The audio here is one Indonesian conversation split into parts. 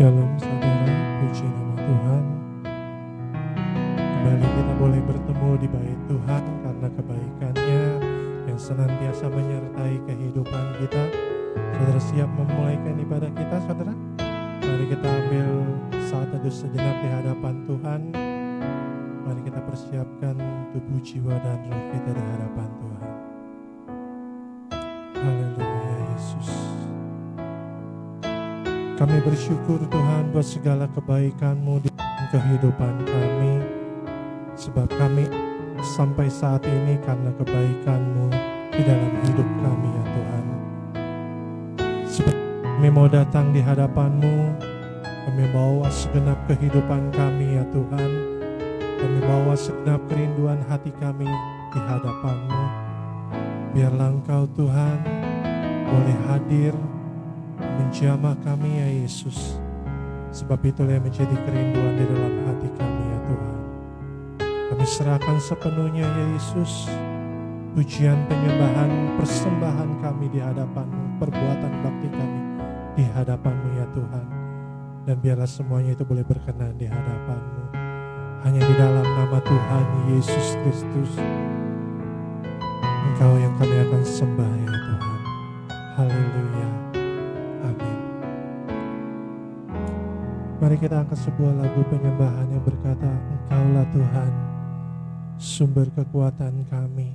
Shalom saudara, puji nama Tuhan. Kembali kita boleh bertemu di bait Tuhan karena kebaikannya yang senantiasa menyertai kehidupan kita. Saudara siap memulaikan ibadah kita, saudara? Mari kita ambil saat teduh sejenak di hadapan Tuhan. Mari kita persiapkan tubuh, jiwa, dan roh kita di hadapan Tuhan. Haleluya Yesus. Kami bersyukur Tuhan buat segala kebaikan-Mu di kehidupan kami. Sebab kami sampai saat ini karena kebaikan-Mu di dalam hidup kami ya Tuhan. Sebab kami mau datang di hadapan-Mu, kami bawa segenap kehidupan kami ya Tuhan. Kami bawa segenap kerinduan hati kami di hadapan-Mu. Biarlah Engkau Tuhan boleh hadir menjamah kami ya Yesus. Sebab itulah yang menjadi kerinduan di dalam hati kami ya Tuhan. Kami serahkan sepenuhnya ya Yesus, pujian, penyembahan, persembahan kami di hadapan-Mu, perbuatan bakti kami di hadapan-Mu ya Tuhan. Dan biarlah semuanya itu boleh berkenan di hadapan-Mu. Hanya di dalam nama Tuhan Yesus Kristus, Engkau yang kami akan sembah ya Tuhan. Haleluya. Amin. Mari kita angkat sebuah lagu penyembahan yang berkata, Engkaulah Tuhan, sumber kekuatan kami.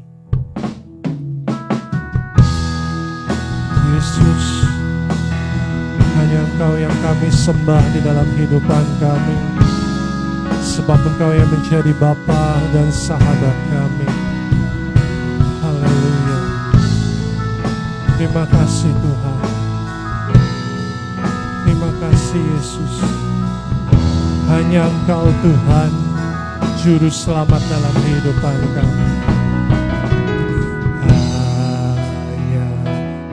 Yesus, hanya Engkau yang kami sembah di dalam kehidupan kami. Sebab Engkau yang menjadi Bapa dan sahabat kami. Haleluya. Terima kasih Tuhan. Terima kasih Yesus. Hanya Engkau Tuhan, Juru Selamat dalam kehidupan kami. Hanya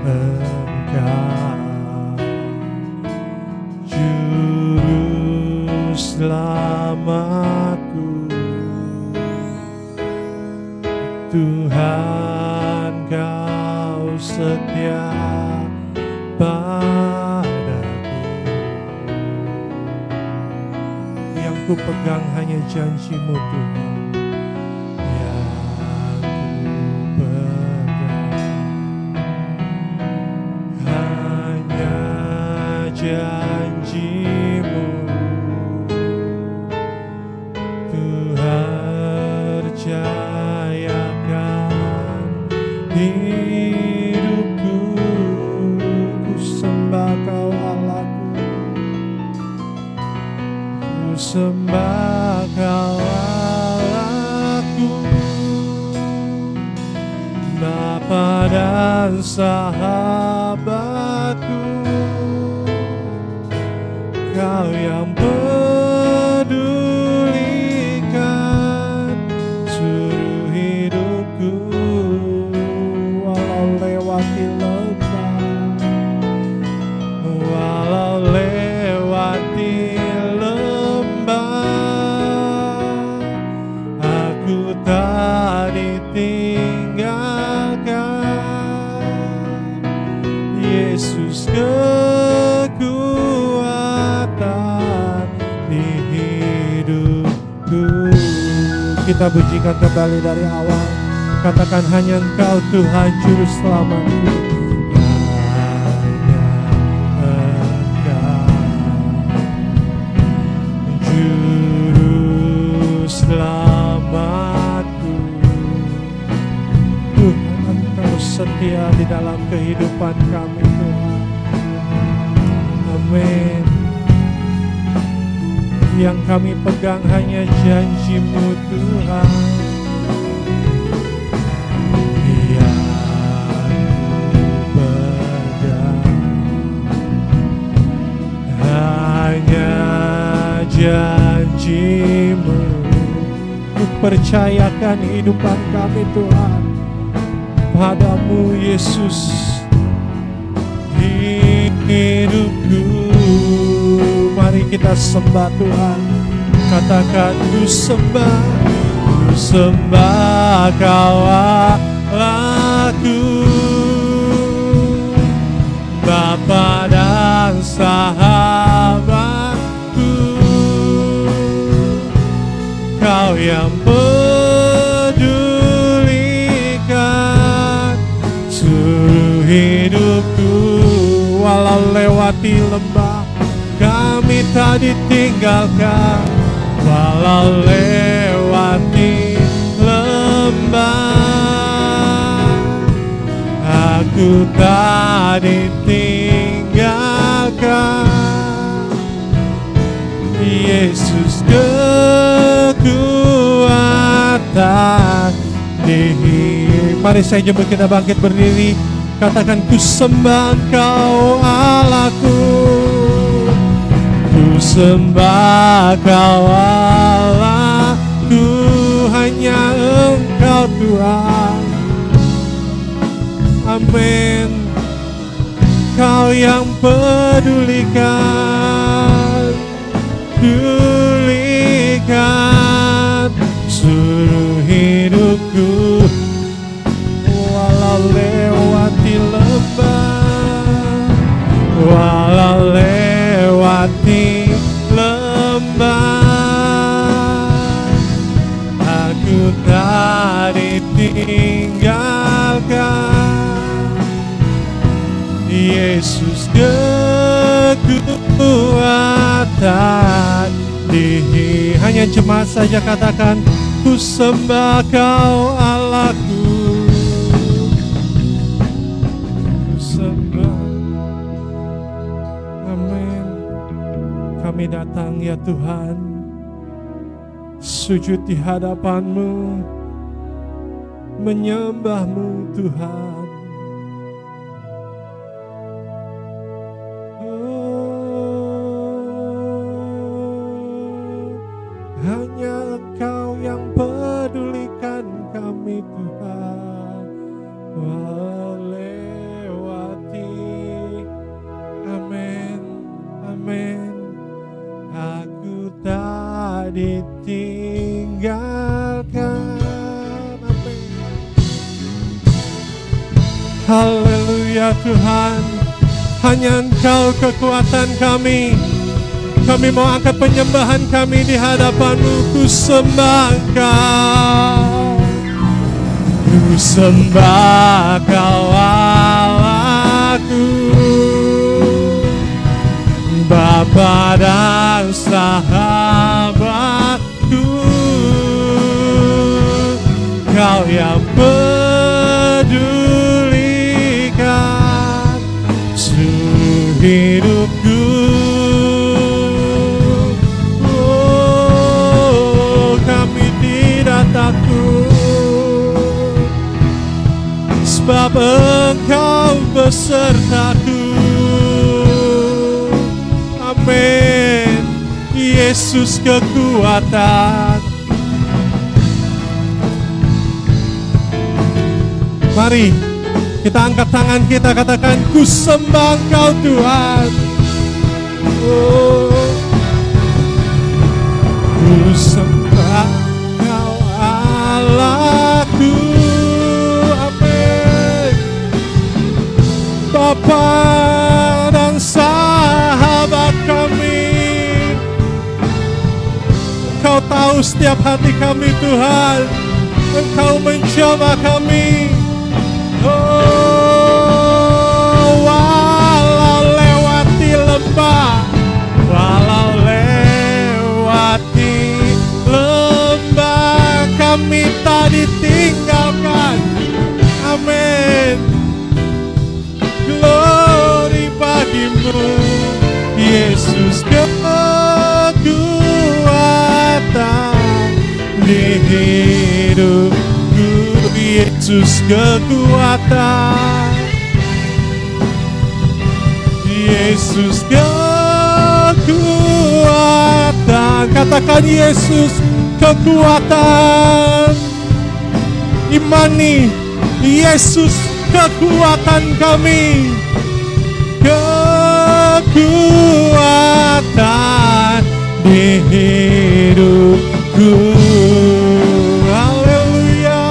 Engkau, Juru Selamatku. Tuhan Kau setia padaku. Yang ku pegang hanya janji-Mu Tuhan. Yang ku pegang hanya janji-Mu. Tuhan percayakan hidupku. Ku sembah Kau Allahku. Ku sembah Kau Allahku, Bapa dan sahabatku. Kau yang pedulikan seluruh hidupku. Walau lewati lembah, walau lewati lembah, aku tak ditinggalkan. Yesus kekuatan di hidupku. Kita pujikan kembali dari awal. Katakan hanya Engkau Tuhan Juru Selamatku. Hanya Engkau Juru Selamatku. Tuhan Engkau setia di dalam kehidupan kami Tuhan. Amin. Yang kami pegang hanya janji-Mu Tuhan. Yang ku pegang hanya janji-Mu. Ku percayakan kehidupan kami Tuhan padamu Yesus. Hidupku, mari kita sembah Tuhan. Katakan ku sembah Kau Allahku, Bapa dan sahabat. lewati lembah, kami tak ditinggalkan. Walau lewati lembah, aku tak ditinggalkan. Yesus kekuatan diri. Mari saya jemput kita bangkit berdiri. Katakan, ku sembah Engkau Allahku, ku sembah Kau Allahku, hanya Engkau Tuhan. Amin. Kau yang pedulikan seluruh hidupku. Walau lewati lembah, walau lewati lembah, aku tak ditinggalkan. Yesus kekuatan diri. Hanya jemaat saja katakan, ku sembah Kau Allahku, ku sembah. Amin. Kami datang ya Tuhan, sujud di hadapan-Mu, menyembah-Mu Tuhan. Hanya Engkau yang pedulikan kami Tuhan. Lewati, amin, amin. Aku tak ditinggalkan, amin. Haleluya Tuhan, hanya Engkau kekuatan kami. Kami mau angkat penyembahan kami di hadapan-Mu. Ku sembah Engkau, ku sembah Kau Allahku, Bapa dan sahabatku. Kau yang pedulikan seluruh hidupku. Takut, sebab Engkau besertaku. Amin. Yesus kekuatan. Mari kita angkat tangan kita, katakan, ku sembah Engkau Tuhan. Oh, ku sembah Allahku, amin. Bapa dan sahabat kami, Engkau tahu setiap hati kami Tuhan. Engkau mencoba kami. Oh, walau lewati lembah, walau lewati lembah, kami tak ditinggalkan. Amin. Glory bagi-Mu, Yesus kekuatan di hidupku. Yesus kekuatan, Yesus kekuatan. Katakan, Yesus kekuatan. Imani, Yesus kekuatan kami, kekuatan di hidupku. Haleluya,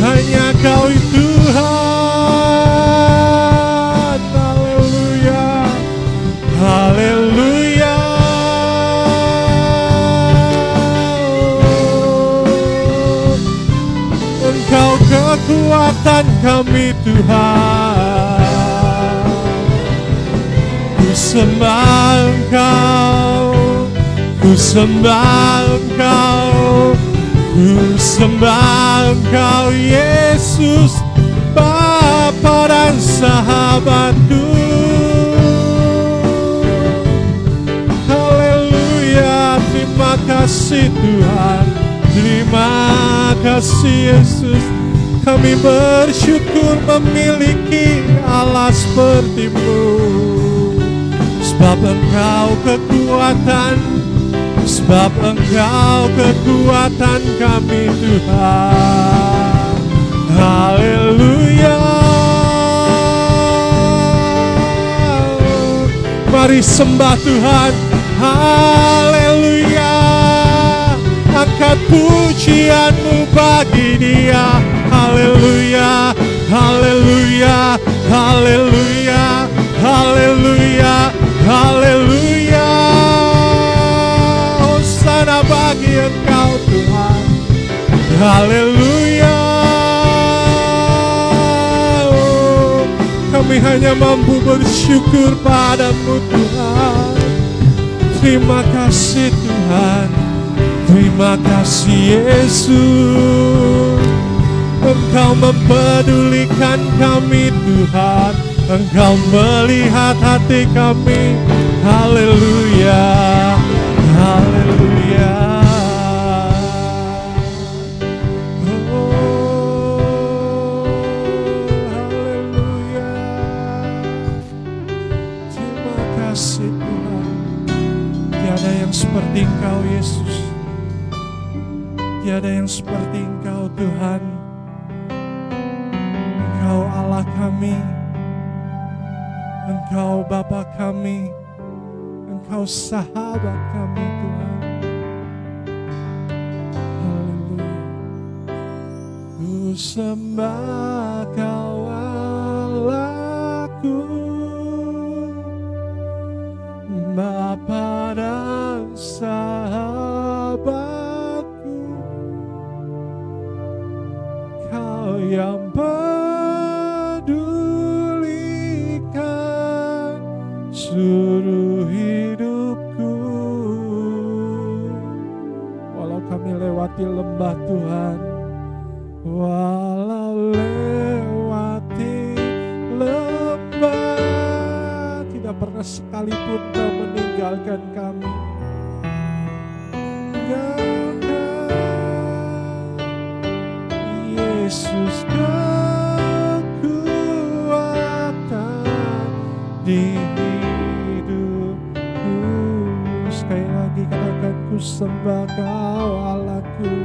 hanya Kau Tuhan. Haleluya, haleluya. Engkau kekuatan kami Tuhan. sembah Engkau, ku sembah Engkau, ku sembah Engkau Yesus, Bapa dan sahabatku. Haleluya, terima kasih Tuhan, terima kasih Yesus. Kami bersyukur memiliki Allah seperti-Mu, sebab Engkau kekuatan, sebab Engkau kekuatan kami Tuhan. Haleluya. Mari sembah Tuhan. Haleluya. Angkat pujian-Mu bagi Dia. Haleluya, haleluya, haleluya, haleluya, haleluya. Hosana bagi Engkau Tuhan. Haleluya. Oh, kami hanya mampu bersyukur padamu Tuhan. Terima kasih Tuhan, terima kasih Yesus. Engkau mempedulikan kami Tuhan, Engkau melihat hati kami. Haleluya, haleluya. Oh, haleluya. Terima kasih Tuhan. Tiada yang seperti Engkau Yesus, tiada yang seperti Engkau Tuhan. Engkau Allah kami, Engkau Bapa kami, Engkau sahabat kami Tuhan. Haleluya. Ku sembah Kau Allahku, Bapa dan sahabatku, Kau yang pedulikan seluruh hidupku. Walau kami lewati lembah Tuhan, walau lewati lembah, tidak pernah sekalipun Kau meninggalkan kami. Yesus kekuatan di hidupku. Sekali lagi katakan, ku sembah Kau Allahku,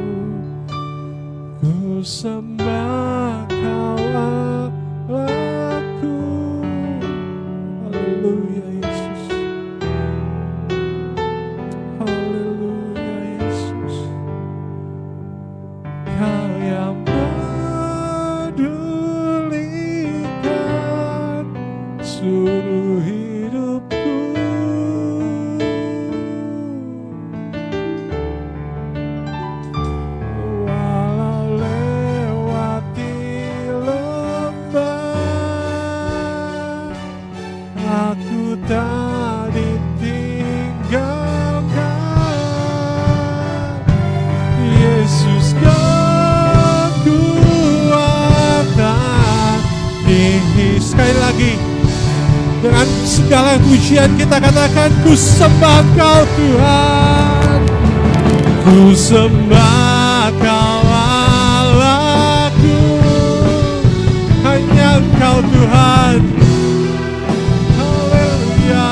ku sembah Kau Allahku. Haleluya Yesus, haleluya Yesus. Kau yang pedulikan seluruh hidupku. Walau lewati lembah, aku tak ditinggalkan. Yesus kekuatan di. Sekali lagi dengan segala pujian kita katakan, ku sembah Kau Tuhan, ku sembah Kau Allahku. Hanya Engkau Tuhan. Haleluya.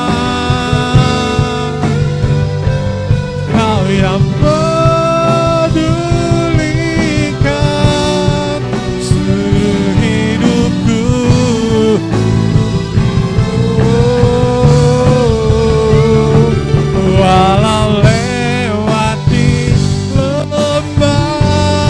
Kau yang pedulikan seluruh hidupku. Walau lewati lembah,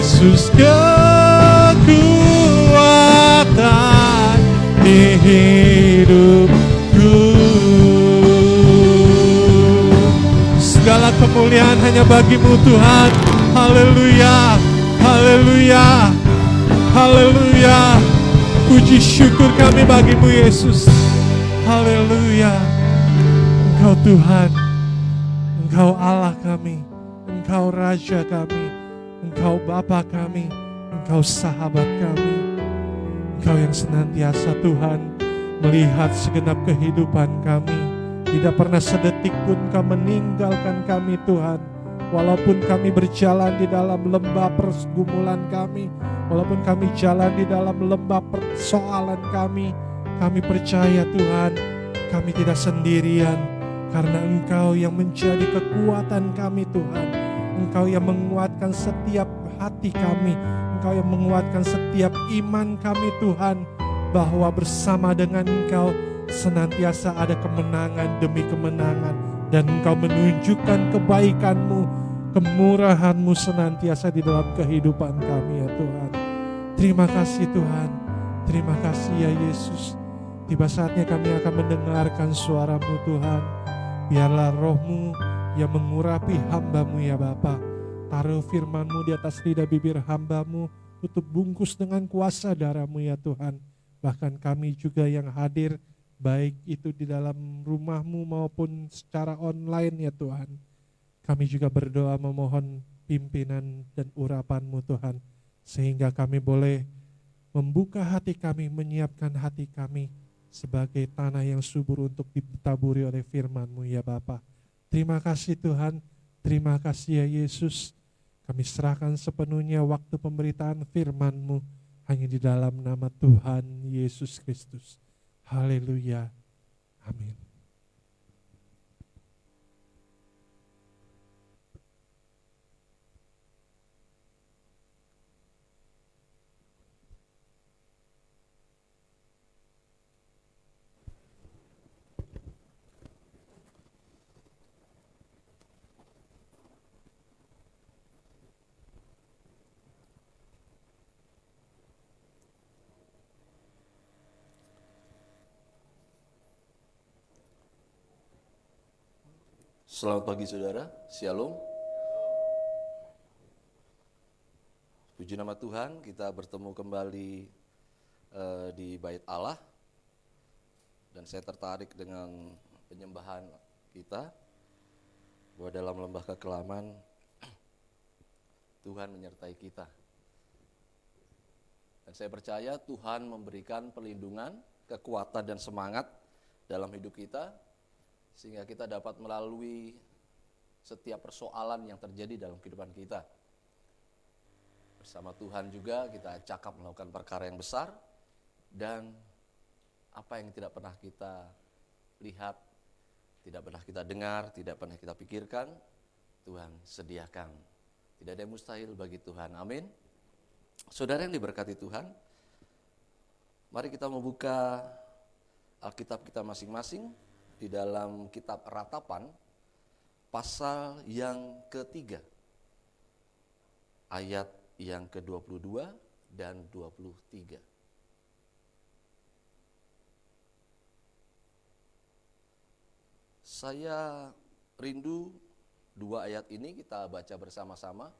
Yesus kekuatan di hidupku. Segala kemuliaan hanya bagimu Tuhan. Haleluya, haleluya, haleluya. Puji syukur kami bagimu Yesus. Haleluya. Engkau Tuhan, Engkau Allah kami, Engkau Raja kami, Engkau Bapa kami, Engkau sahabat kami. Engkau yang senantiasa Tuhan melihat segenap kehidupan kami. Tidak pernah sedetik pun Kau meninggalkan kami Tuhan. Walaupun kami berjalan di dalam lembah pergumulan kami, walaupun kami jalan di dalam lembah persoalan kami percaya Tuhan, kami tidak sendirian. Karena Engkau yang menjadi kekuatan kami Tuhan. Engkau yang menguatkan setiap hati kami. Engkau yang menguatkan setiap iman kami Tuhan. Bahwa bersama dengan Engkau senantiasa ada kemenangan demi kemenangan. Dan Engkau menunjukkan kebaikan-Mu, kemurahan-Mu senantiasa di dalam kehidupan kami ya Tuhan. Terima kasih Tuhan. Terima kasih ya Yesus. Tiba saatnya kami akan mendengarkan suara-Mu Tuhan. Biarlah Roh-Mu yang mengurapi hamba-Mu ya Bapa. Taruh firman-Mu di atas lidah bibir hamba-Mu. Tutup bungkus dengan kuasa darah-Mu ya Tuhan. Bahkan kami juga yang hadir, baik itu di dalam rumah-Mu maupun secara online ya Tuhan. Kami juga berdoa memohon pimpinan dan urapan-Mu Tuhan. Sehingga kami boleh membuka hati kami, menyiapkan hati kami sebagai tanah yang subur untuk ditaburi oleh firman-Mu ya Bapa. Terima kasih Tuhan, terima kasih ya Yesus. Kami serahkan sepenuhnya waktu pemberitaan firman-Mu hanya di dalam nama Tuhan Yesus Kristus. Haleluya. Amin. Selamat pagi saudara, Shalom. Puji nama Tuhan, kita bertemu kembali di Bait Allah. Dan saya tertarik dengan penyembahan kita, bahwa dalam lembah kekelaman Tuhan menyertai kita. Dan saya percaya Tuhan memberikan perlindungan, kekuatan dan semangat dalam hidup kita, sehingga kita dapat melalui setiap persoalan yang terjadi dalam kehidupan kita. Bersama Tuhan juga kita cakap melakukan perkara yang besar, dan apa yang tidak pernah kita lihat, tidak pernah kita dengar, tidak pernah kita pikirkan, Tuhan sediakan. Tidak ada yang mustahil bagi Tuhan, amin. Saudara yang diberkati Tuhan, mari kita membuka Alkitab kita masing-masing di dalam kitab Ratapan pasal yang ketiga, ayat yang ke-22 dan 23. Saya rindu dua ayat ini kita baca bersama-sama,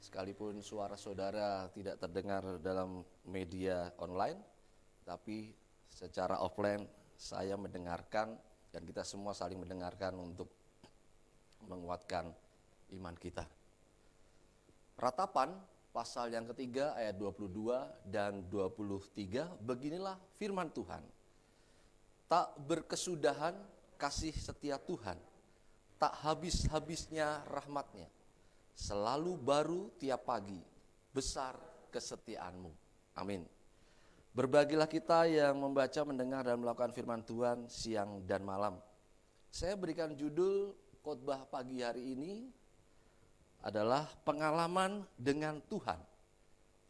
sekalipun suara saudara tidak terdengar dalam media online, tapi secara offline saya mendengarkan. Dan kita semua saling mendengarkan untuk menguatkan iman kita. Ratapan pasal yang ketiga ayat 22 dan 23, beginilah firman Tuhan. Tak berkesudahan kasih setia Tuhan, tak habis-habisnya rahmatnya, selalu baru tiap pagi, besar kesetiaanmu. Amin. Berbahagialah kita yang membaca, mendengar, dan melakukan firman Tuhan siang dan malam. Saya berikan judul khotbah pagi hari ini adalah pengalaman dengan Tuhan.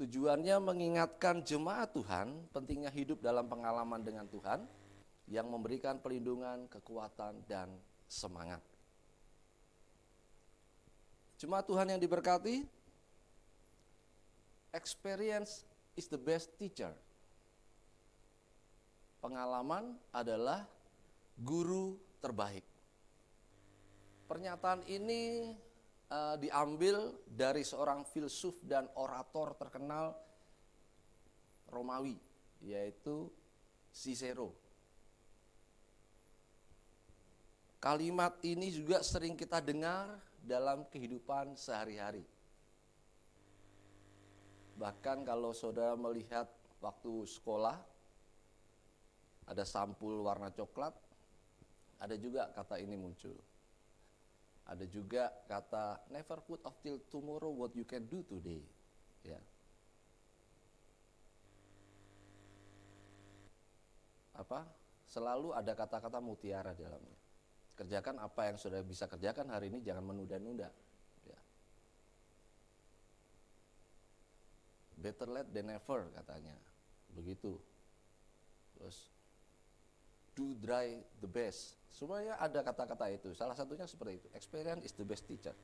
Tujuannya mengingatkan jemaat Tuhan pentingnya hidup dalam pengalaman dengan Tuhan yang memberikan perlindungan, kekuatan, dan semangat. Jemaat Tuhan yang diberkati, experience is the best teacher. Pengalaman adalah guru terbaik. Pernyataan ini diambil dari seorang filsuf dan orator terkenal Romawi, yaitu Cicero. Kalimat ini juga sering kita dengar dalam kehidupan sehari-hari. Bahkan kalau saudara melihat waktu sekolah, ada sampul warna coklat, ada juga kata ini muncul. Ada juga kata never put off till tomorrow what you can do today. Ya. Selalu ada kata-kata mutiara di dalamnya. Kerjakan apa yang sudah bisa kerjakan hari ini, jangan menunda-nunda. Ya. Better late than never katanya. Begitu. Terus do dry the best. Semuanya ada kata-kata itu. Salah satunya seperti itu. Experience is the best teacher.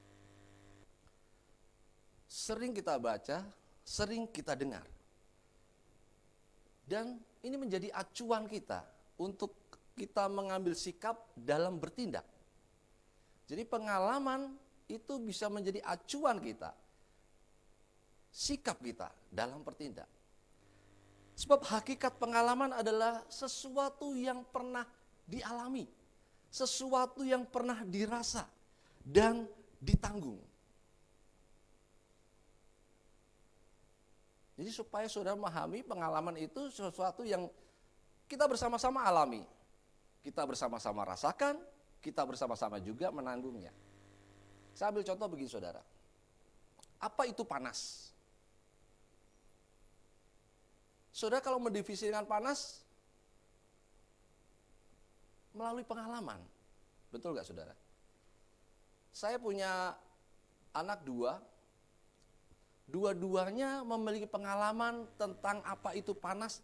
Sering kita baca, sering kita dengar. Dan ini menjadi acuan kita untuk kita mengambil sikap dalam bertindak. Jadi pengalaman itu bisa menjadi acuan kita. Sikap kita dalam bertindak. Sebab hakikat pengalaman adalah sesuatu yang pernah dialami, sesuatu yang pernah dirasa dan ditanggung. Jadi supaya saudara memahami pengalaman itu sesuatu yang kita bersama-sama alami, kita bersama-sama rasakan, kita bersama-sama juga menanggungnya. Saya ambil contoh begini saudara, apa itu panas? Saudara kalau mendefinisikan panas melalui pengalaman, betul gak saudara? Saya punya anak dua-duanya memiliki pengalaman tentang apa itu panas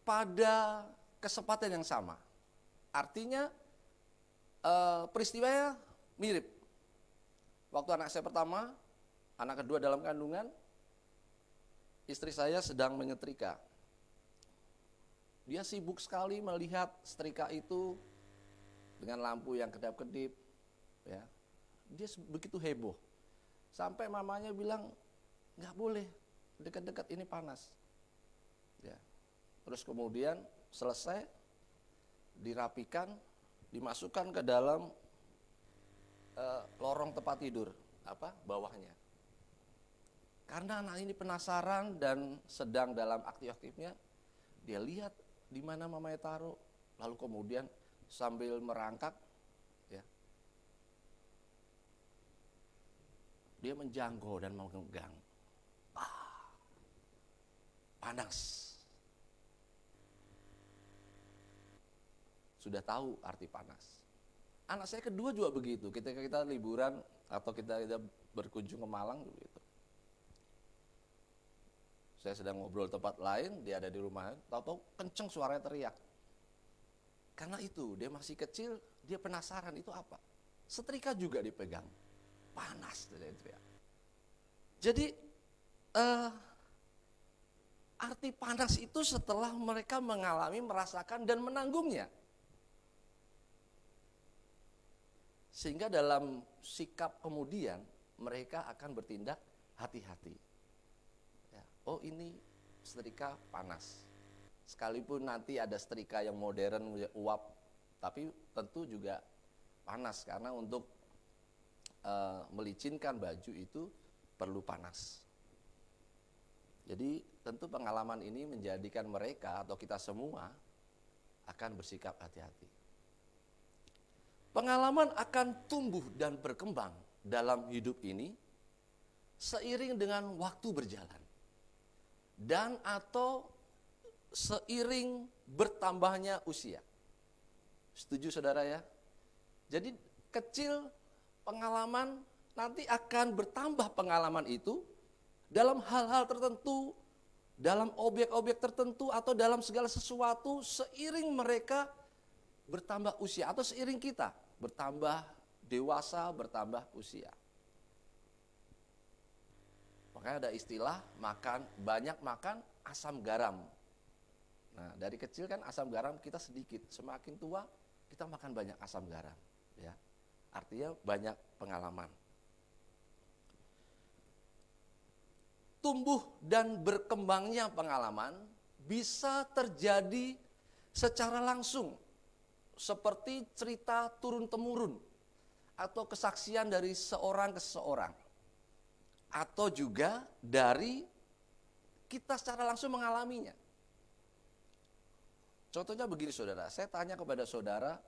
pada kesempatan yang sama. Artinya peristiwanya mirip. Waktu anak saya pertama, anak kedua dalam kandungan, istri saya sedang menyetrika. Dia sibuk sekali melihat setrika itu dengan lampu yang kedap-kedip. Ya. Dia begitu heboh. Sampai mamanya bilang, nggak boleh, dekat-dekat ini panas. Ya. Terus kemudian selesai, dirapikan, dimasukkan ke dalam lorong tempat tidur, bawahnya. Karena anak ini penasaran dan sedang dalam aktif-aktifnya, dia lihat di mana mamanya taruh, lalu kemudian sambil merangkak, ya, dia menjangkau dan memegang. Panas. Sudah tahu arti panas. Anak saya kedua juga begitu. Ketika kita liburan atau kita berkunjung ke Malang begitu. Saya sedang ngobrol tempat lain, dia ada di rumah, tahu-tahu kenceng suaranya teriak. Karena itu, dia masih kecil, dia penasaran itu apa. Setrika juga dipegang, panas dia teriak. Jadi arti panas itu setelah mereka mengalami, merasakan dan menanggungnya. Sehingga dalam sikap kemudian mereka akan bertindak hati-hati. Oh ini setrika panas. Sekalipun nanti ada setrika yang modern, uap, tapi tentu juga panas karena untuk melicinkan baju itu perlu panas. Jadi tentu pengalaman ini menjadikan mereka atau kita semua akan bersikap hati-hati. Pengalaman akan tumbuh dan berkembang dalam hidup ini seiring dengan waktu berjalan. Dan atau seiring bertambahnya usia. Setuju saudara ya? Jadi kecil pengalaman nanti akan bertambah pengalaman itu dalam hal-hal tertentu, dalam objek-objek tertentu atau dalam segala sesuatu seiring mereka bertambah usia atau seiring kita bertambah dewasa, bertambah usia. Maka Makanya ada istilah banyak makan asam garam. Nah, dari kecil kan asam garam kita sedikit, semakin tua kita makan banyak asam garam, ya. Artinya banyak pengalaman. Tumbuh dan berkembangnya pengalaman bisa terjadi secara langsung, seperti cerita turun-temurun atau kesaksian dari seorang ke seorang, atau juga dari kita secara langsung mengalaminya. Contohnya begini saudara, saya tanya kepada saudara,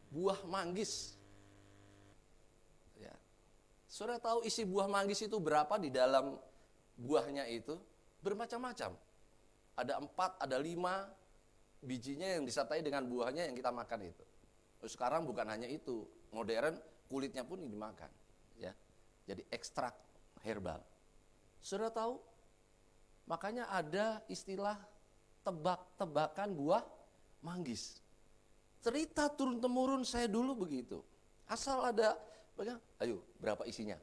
buah manggis. Ya. Saudara tahu isi buah manggis itu berapa di dalam buahnya itu? Bermacam-macam. Ada 4, ada 5 bijinya yang disertai dengan buahnya yang kita makan itu. Sekarang bukan hanya itu, modern kulitnya pun dimakan. Ya. Jadi ekstrak herbal. Saudara tahu? Makanya ada istilah tebak-tebakan buah manggis. Cerita turun-temurun saya dulu begitu. Asal ada, ayo berapa isinya?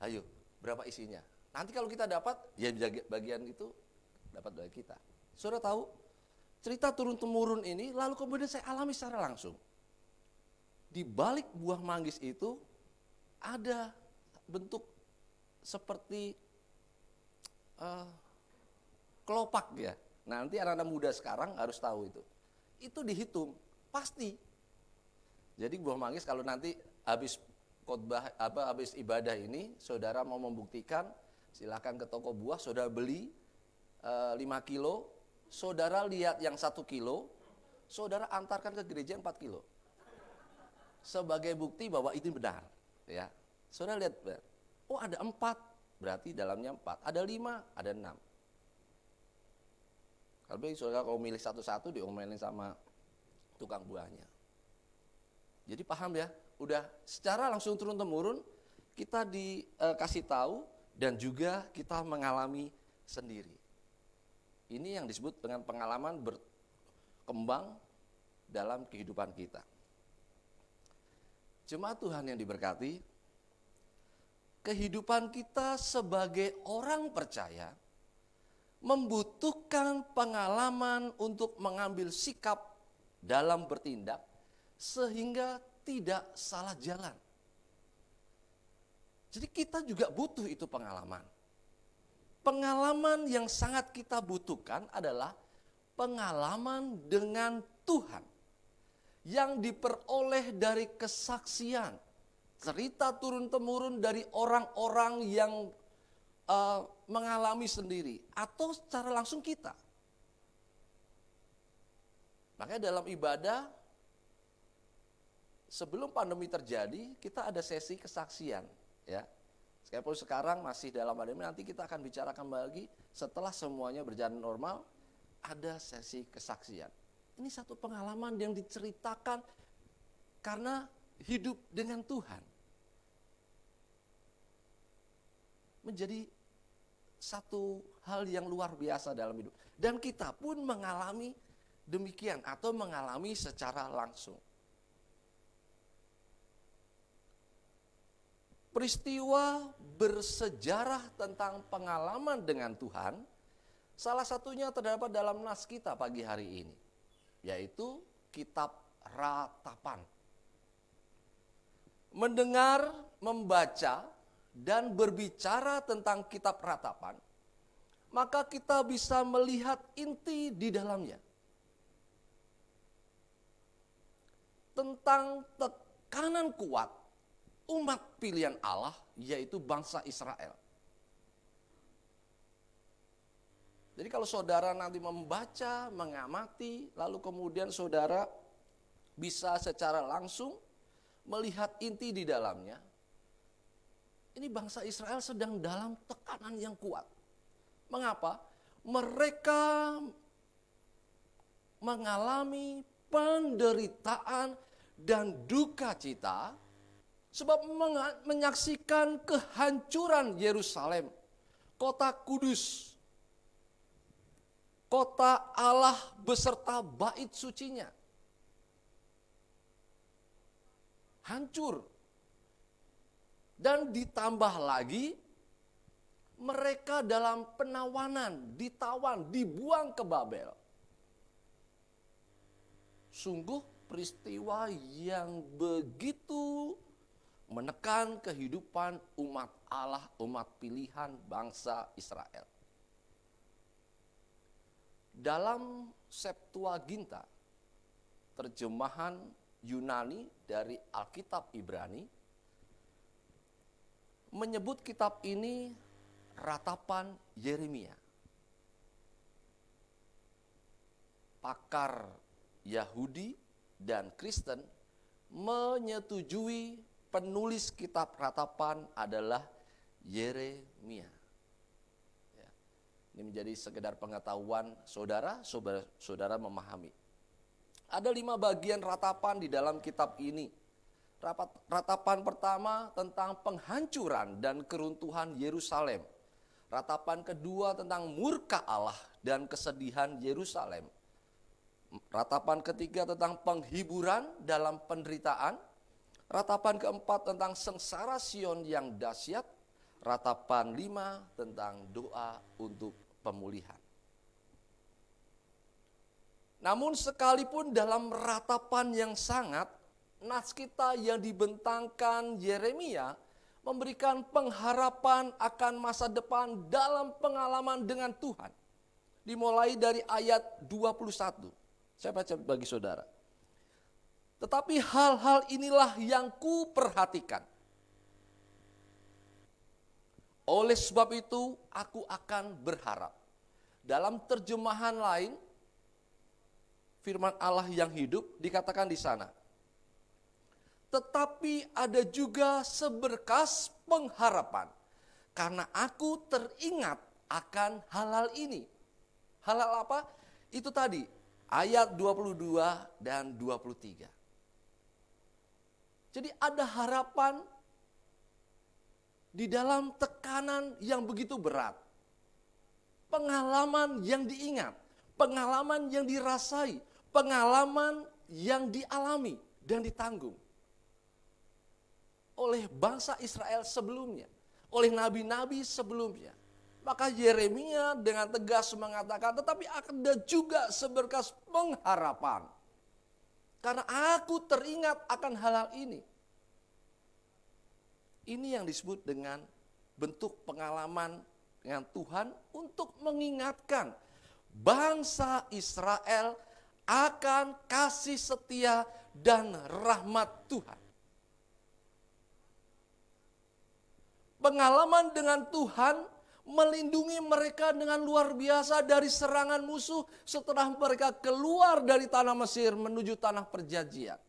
Ayo berapa isinya? Nanti kalau kita dapat, ya bagian itu dapat dari kita. Saudara tahu? Cerita turun-temurun ini lalu kemudian saya alami secara langsung. Di balik buah manggis itu ada bentuk seperti kelopak ya. Nanti anak-anak muda sekarang harus tahu itu. Itu dihitung, pasti. Jadi buah manggis kalau nanti habis khotbah habis ibadah ini, saudara mau membuktikan, silakan ke toko buah, saudara beli 5 kilo, saudara lihat yang 1 kilo, saudara antarkan ke gereja 4 kilo. Sebagai bukti bahwa itu benar, ya. Saudara lihat, oh ada 4, berarti dalamnya 4, ada 5, ada 6. Kalau saudara kalau milih satu-satu diomelin sama tukang buahnya. Jadi paham ya, udah secara langsung turun-temurun kita dikasih tahu dan juga kita mengalami sendiri. Ini yang disebut dengan pengalaman berkembang dalam kehidupan kita. Jemaat Tuhan yang diberkati, kehidupan kita sebagai orang percaya membutuhkan pengalaman untuk mengambil sikap dalam bertindak sehingga tidak salah jalan. Jadi kita juga butuh itu pengalaman. Pengalaman yang sangat kita butuhkan adalah pengalaman dengan Tuhan yang diperoleh dari kesaksian, cerita turun-temurun dari orang-orang yang mengalami sendiri atau secara langsung kita. Makanya dalam ibadah sebelum pandemi terjadi kita ada sesi kesaksian, ya. Sekalipun sekarang masih dalam pandemi, nanti kita akan bicarakan lagi setelah semuanya berjalan normal, ada sesi kesaksian. Ini satu pengalaman yang diceritakan karena hidup dengan Tuhan. Menjadi satu hal yang luar biasa dalam hidup. Dan kita pun mengalami demikian atau mengalami secara langsung. Peristiwa bersejarah tentang pengalaman dengan Tuhan, salah satunya terdapat dalam nas kita pagi hari ini, yaitu kitab Ratapan. Mendengar, membaca, dan berbicara tentang kitab Ratapan, maka kita bisa melihat inti di dalamnya. Tentang tekanan kuat umat pilihan Allah, yaitu bangsa Israel. Jadi kalau saudara nanti membaca, mengamati, lalu kemudian saudara bisa secara langsung melihat inti di dalamnya. Ini bangsa Israel sedang dalam tekanan yang kuat. Mengapa? Mereka mengalami penderitaan dan duka cita sebab menyaksikan kehancuran Yerusalem, kota kudus, kota Allah beserta bait sucinya. Hancur. Dan ditambah lagi mereka dalam penawanan, ditawan, dibuang ke Babel. Sungguh peristiwa yang begitu menekan kehidupan umat Allah, umat pilihan bangsa Israel. Dalam Septuaginta, terjemahan Yunani dari Alkitab Ibrani, menyebut kitab ini ratapan Yeremia. Pakar Yahudi dan Kristen menyetujui penulis kitab ratapan adalah Yeremia. Ya, ini menjadi sekedar pengetahuan saudara memahami. Ada 5 bagian ratapan di dalam kitab ini. Ratapan pertama tentang penghancuran dan keruntuhan Yerusalem. Ratapan kedua tentang murka Allah dan kesedihan Yerusalem. Ratapan ketiga tentang penghiburan dalam penderitaan. Ratapan keempat tentang sengsara Sion yang dahsyat. Ratapan 5 tentang doa untuk pemulihan. Namun sekalipun dalam ratapan yang sangat, naskita yang dibentangkan Yeremia memberikan pengharapan akan masa depan dalam pengalaman dengan Tuhan. Dimulai dari ayat 21. Saya baca bagi saudara. Tetapi hal-hal inilah yang kuperhatikan. Oleh sebab itu aku akan berharap. Dalam terjemahan lain, firman Allah yang hidup dikatakan di sana. Tetapi ada juga seberkas pengharapan. Karena aku teringat akan hal-hal ini. Hal-hal apa? Itu tadi, ayat 22 dan 23. Jadi ada harapan di dalam tekanan yang begitu berat. Pengalaman yang diingat, pengalaman yang dirasai, pengalaman yang dialami dan ditanggung oleh bangsa Israel sebelumnya, oleh nabi-nabi sebelumnya. Maka Yeremia dengan tegas mengatakan, tetapi ada juga seberkas pengharapan. Karena aku teringat akan hal-hal ini. Ini yang disebut dengan bentuk pengalaman dengan Tuhan untuk mengingatkan bangsa Israel akan kasih setia dan rahmat Tuhan. Pengalaman dengan Tuhan melindungi mereka dengan luar biasa dari serangan musuh setelah mereka keluar dari tanah Mesir menuju tanah perjanjian.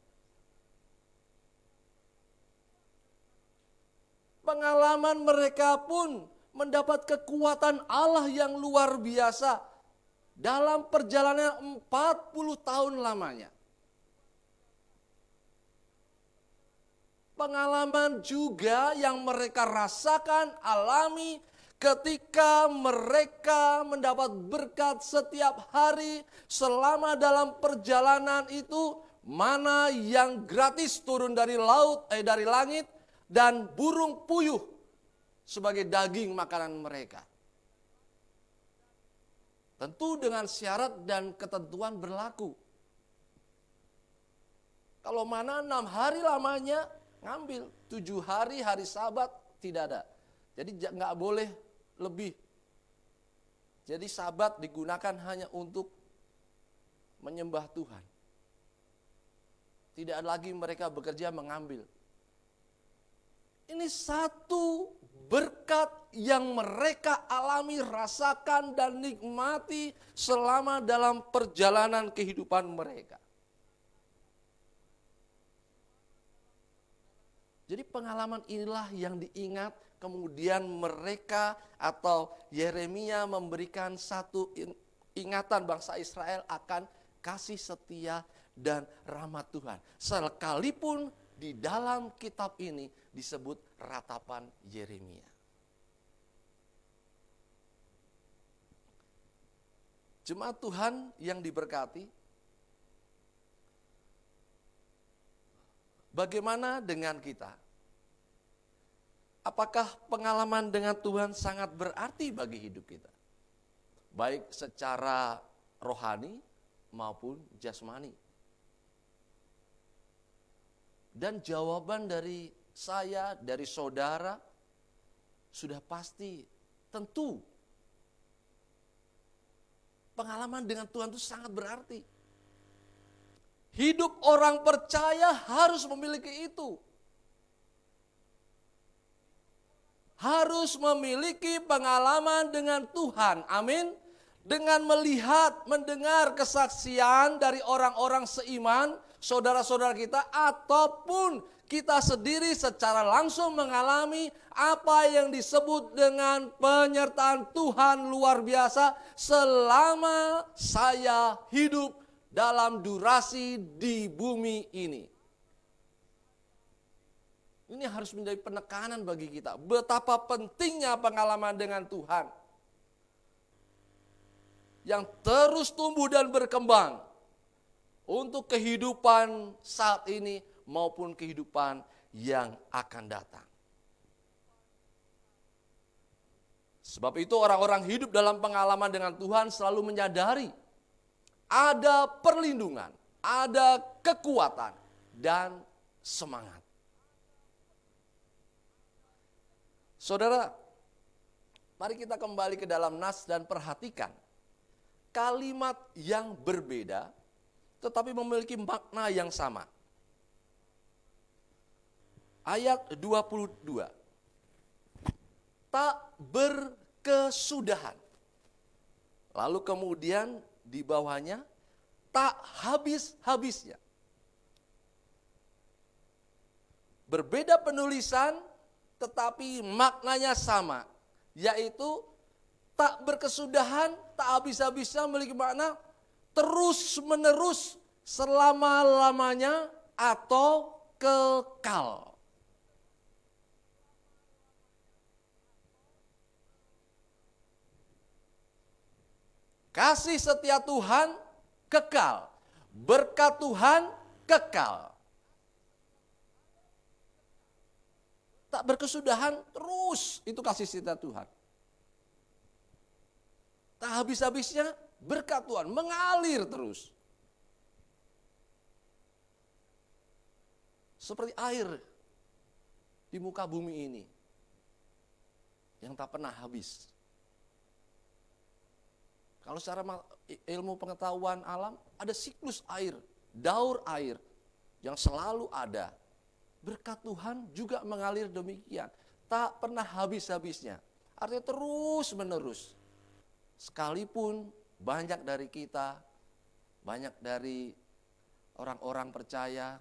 Pengalaman mereka pun mendapat kekuatan Allah yang luar biasa dalam perjalanan 40 tahun lamanya. Pengalaman juga yang mereka rasakan, alami ketika mereka mendapat berkat setiap hari selama dalam perjalanan itu, mana yang gratis turun dari dari langit dan burung puyuh sebagai daging makanan mereka. Tentu dengan syarat dan ketentuan berlaku. Kalau mana 6 hari lamanya ngambil, 7 hari, hari Sabat tidak ada. Jadi nggak boleh lebih. Jadi Sabat digunakan hanya untuk menyembah Tuhan. Tidak lagi mereka bekerja mengambil. Ini satu berkat yang mereka alami, rasakan dan nikmati selama dalam perjalanan kehidupan mereka. Jadi pengalaman inilah yang diingat, kemudian mereka atau Yeremia memberikan satu ingatan bangsa Israel akan kasih setia dan rahmat Tuhan. Sekalipun di dalam kitab ini disebut ratapan Yeremia. Jemaat Tuhan yang diberkati, bagaimana dengan kita? apakah pengalaman dengan Tuhan sangat berarti bagi hidup kita? Baik secara rohani maupun jasmani. Dan jawaban dari saya, dari saudara, sudah pasti, tentu. Pengalaman dengan Tuhan itu sangat berarti. Hidup orang percaya harus memiliki itu. Harus memiliki pengalaman dengan Tuhan. Amin. Dengan melihat, mendengar kesaksian dari orang-orang seiman, saudara-saudara kita, ataupun kita sendiri secara langsung mengalami apa yang disebut dengan penyertaan Tuhan luar biasa selama saya hidup dalam durasi di bumi ini. Ini harus menjadi penekanan bagi kita. Betapa pentingnya pengalaman dengan Tuhan. Yang terus tumbuh dan berkembang. Untuk kehidupan saat ini maupun kehidupan yang akan datang. Sebab itu orang-orang hidup dalam pengalaman dengan Tuhan selalu menyadari. Ada perlindungan, ada kekuatan dan semangat. Saudara, mari kita kembali ke dalam nas dan perhatikan kalimat yang berbeda tetapi memiliki makna yang sama. Ayat 22. Tak berkesudahan. Lalu kemudian di bawahnya tak habis-habisnya. Berbeda penulisan tetapi maknanya sama, yaitu tak berkesudahan, tak habis-habisnya memiliki makna terus menerus selama-lamanya atau kekal. Kasih setia Tuhan kekal, berkat Tuhan kekal. Tak berkesudahan terus, itu kasih setia Tuhan. Tak habis-habisnya berkat Tuhan mengalir terus. Seperti air di muka bumi ini yang tak pernah habis. Kalau secara ilmu pengetahuan alam ada siklus air, daur air yang selalu ada. Berkat Tuhan juga mengalir demikian. Tak pernah habis-habisnya. Artinya terus menerus. Sekalipun banyak dari kita, banyak dari orang-orang percaya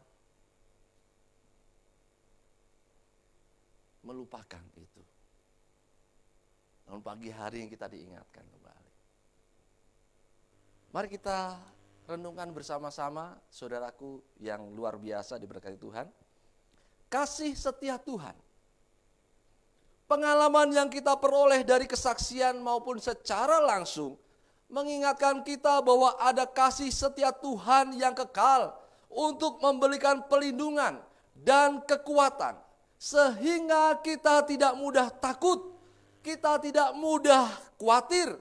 melupakan itu. Namun pagi hari yang kita diingatkan kembali. Mari kita renungkan bersama-sama, saudaraku yang luar biasa diberkati Tuhan. Kasih setia Tuhan. Pengalaman yang kita peroleh dari kesaksian maupun secara langsung mengingatkan kita bahwa ada kasih setia Tuhan yang kekal untuk memberikan perlindungan dan kekuatan sehingga kita tidak mudah takut, kita tidak mudah khawatir,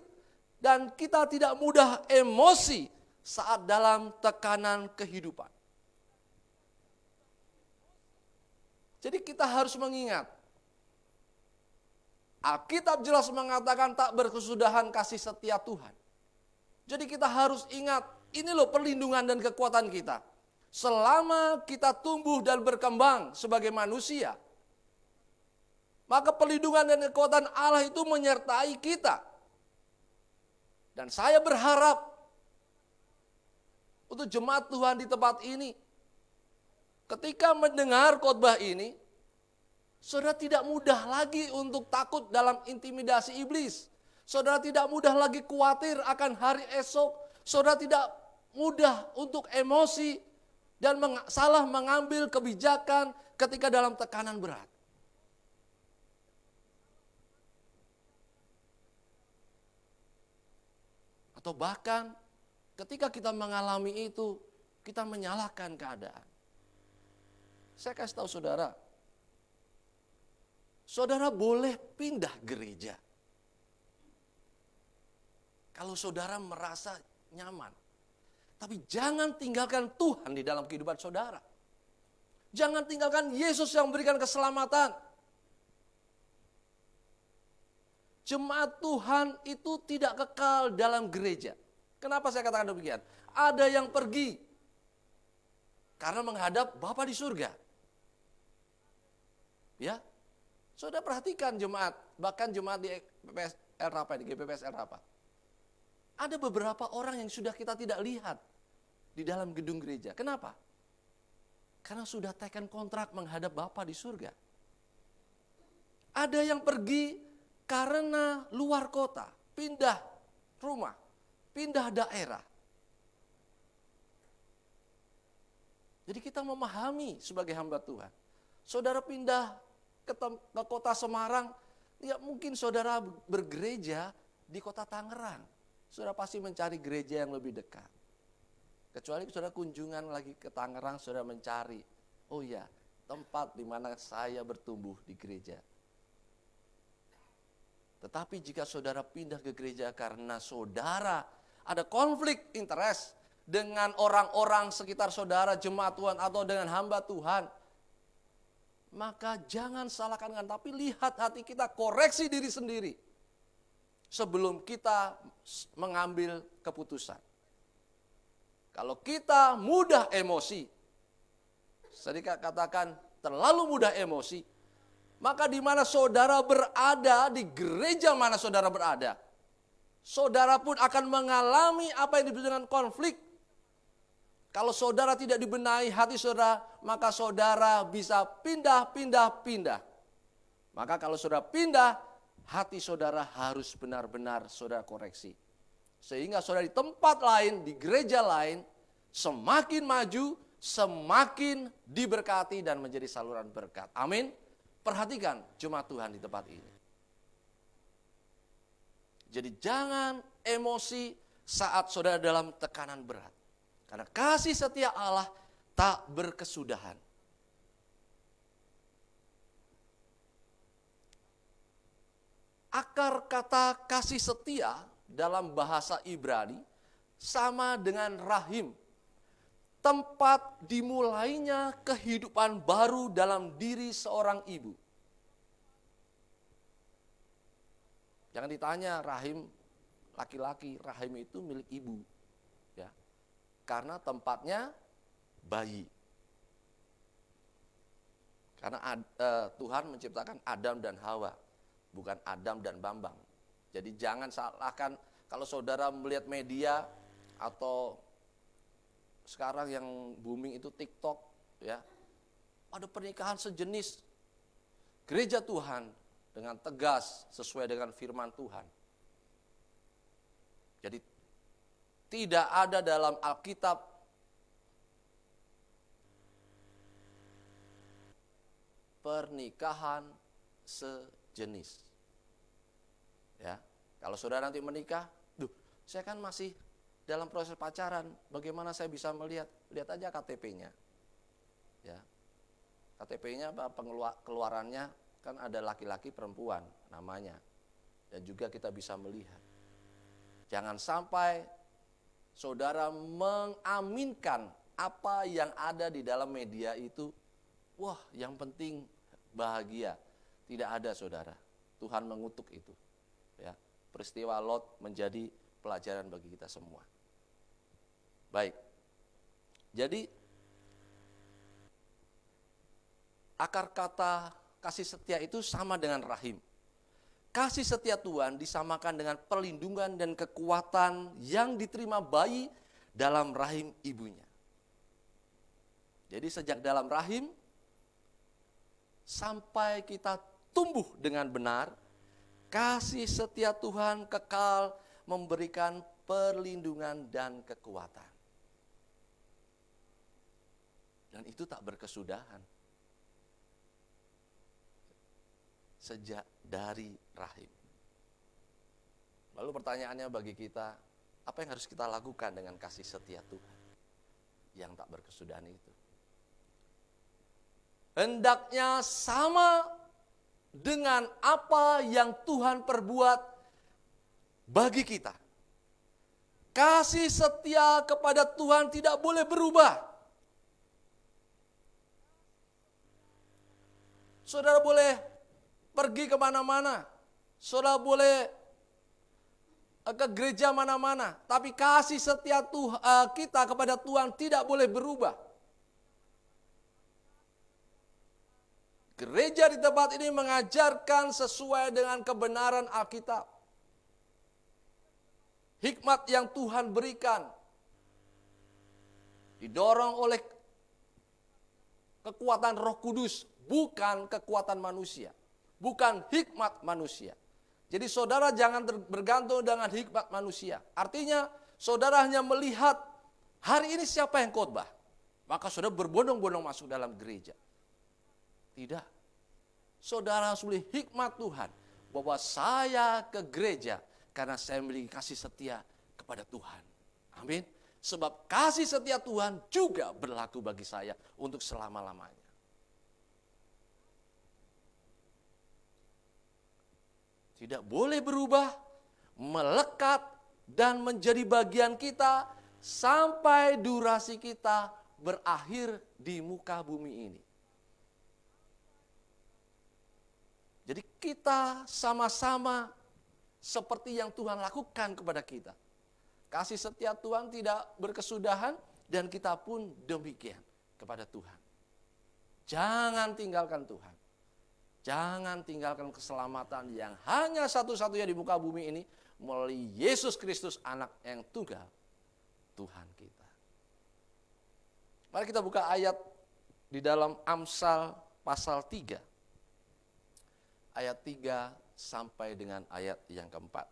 dan kita tidak mudah emosi saat dalam tekanan kehidupan. Jadi kita harus mengingat, Alkitab jelas mengatakan tak berkesudahan kasih setia Tuhan. Jadi kita harus ingat, ini loh perlindungan dan kekuatan kita. Selama kita tumbuh dan berkembang sebagai manusia, maka perlindungan dan kekuatan Allah itu menyertai kita. Dan saya berharap untuk jemaat Tuhan di tempat ini, ketika mendengar khotbah ini, saudara tidak mudah lagi untuk takut dalam intimidasi iblis. Saudara tidak mudah lagi khawatir akan hari esok. Saudara tidak mudah untuk emosi dan salah mengambil kebijakan ketika dalam tekanan berat. Atau bahkan ketika kita mengalami itu, kita menyalahkan keadaan. Saya kasih tahu saudara, saudara boleh pindah gereja. Kalau saudara merasa nyaman. Tapi jangan tinggalkan Tuhan di dalam kehidupan saudara. Jangan tinggalkan Yesus yang memberikan keselamatan. Jemaat Tuhan itu tidak kekal dalam gereja. Kenapa saya katakan demikian? Ada yang pergi karena menghadap Bapa di surga. Ya, saudara perhatikan jemaat, bahkan jemaat di PPS El Rapa, di GPPS El Rapa. Ada beberapa orang yang sudah kita tidak lihat di dalam gedung gereja. Kenapa? Karena sudah teken kontrak menghadap Bapa di surga. Ada yang pergi karena luar kota, pindah rumah, pindah daerah. Jadi kita memahami sebagai hamba Tuhan. Saudara pindah ke kota Semarang, ya mungkin saudara bergereja di kota Tangerang. Saudara pasti mencari gereja yang lebih dekat. Kecuali saudara kunjungan lagi ke Tangerang, saudara mencari, oh ya, tempat di mana saya bertumbuh di gereja. Tetapi jika saudara pindah ke gereja karena saudara ada konflik interest dengan orang-orang sekitar saudara, jemaat Tuhan atau dengan hamba Tuhan, maka jangan salahkan dengan, tapi lihat hati kita, koreksi diri sendiri sebelum kita mengambil keputusan. Kalau kita mudah emosi, sedikit katakan terlalu mudah emosi, maka di mana saudara berada, di gereja mana saudara berada, saudara pun akan mengalami apa yang disebut dengan konflik. Kalau saudara tidak dibenahi hati saudara, maka saudara bisa pindah. Maka kalau saudara pindah, hati saudara harus benar-benar saudara koreksi. Sehingga saudara di tempat lain, di gereja lain, semakin maju, semakin diberkati dan menjadi saluran berkat. Amin. Perhatikan jemaat Tuhan di tempat ini. Jadi jangan emosi saat saudara dalam tekanan berat. Karena kasih setia Allah tak berkesudahan. Akar kata kasih setia dalam bahasa Ibrani sama dengan rahim. Tempat dimulainya kehidupan baru dalam diri seorang ibu. Jangan ditanya rahim laki-laki, rahim itu milik ibu. Ya. Karena tempatnya bayi. Karena Tuhan menciptakan Adam dan Hawa, bukan Adam dan Bambang. Jadi jangan salahkan kalau saudara melihat media atau sekarang yang booming itu TikTok, ya, ada pernikahan sejenis. Gereja Tuhan dengan tegas sesuai dengan firman Tuhan. Jadi tidak ada dalam Alkitab pernikahan sejenis. Ya, kalau saudara nanti menikah, saya kan masih dalam proses pacaran, bagaimana saya bisa melihat? Lihat aja KTP-nya. Ya. KTP-nya keluarannya kan ada laki-laki perempuan namanya. Dan juga kita bisa melihat. Jangan sampai saudara mengaminkan apa yang ada di dalam media itu. Wah, yang penting bahagia. Tidak ada saudara. Tuhan mengutuk itu. Ya. Peristiwa Lot menjadi pelajaran bagi kita semua. Baik, jadi akar kata kasih setia itu sama dengan rahim. Kasih setia Tuhan disamakan dengan perlindungan dan kekuatan yang diterima bayi dalam rahim ibunya. Jadi sejak dalam rahim sampai kita tumbuh dengan benar, kasih setia Tuhan kekal memberikan perlindungan dan kekuatan. Dan itu tak berkesudahan. Sejak dari rahim. Lalu pertanyaannya bagi kita, apa yang harus kita lakukan dengan kasih setia Tuhan yang tak berkesudahan itu? Hendaknya sama dengan apa yang Tuhan perbuat bagi kita. Kasih setia kepada Tuhan tidak boleh berubah. Saudara boleh pergi kemana-mana. Saudara boleh ke gereja mana-mana. Tapi kasih setia kita kepada Tuhan tidak boleh berubah. Gereja di tempat ini mengajarkan sesuai dengan kebenaran Alkitab. Hikmat yang Tuhan berikan didorong oleh kekuatan Roh Kudus, bukan kekuatan manusia, bukan hikmat manusia. Jadi saudara jangan bergantung dengan hikmat manusia. Artinya saudara hanya melihat hari ini siapa yang khotbah, maka saudara berbondong-bondong masuk dalam gereja. Tidak. Saudara harus melihat hikmat Tuhan bahwa saya ke gereja karena saya memiliki kasih setia kepada Tuhan. Amin. Sebab kasih setia Tuhan juga berlaku bagi saya untuk selama-lamanya. Tidak boleh berubah, melekat dan menjadi bagian kita sampai durasi kita berakhir di muka bumi ini. Jadi kita sama-sama seperti yang Tuhan lakukan kepada kita. Kasih setia Tuhan tidak berkesudahan dan kita pun demikian kepada Tuhan. Jangan tinggalkan Tuhan. Jangan tinggalkan keselamatan yang hanya satu-satunya di muka bumi ini melalui Yesus Kristus anak yang tunggal Tuhan kita. Mari kita buka ayat di dalam Amsal pasal 3. Ayat 3 sampai dengan ayat yang keempat.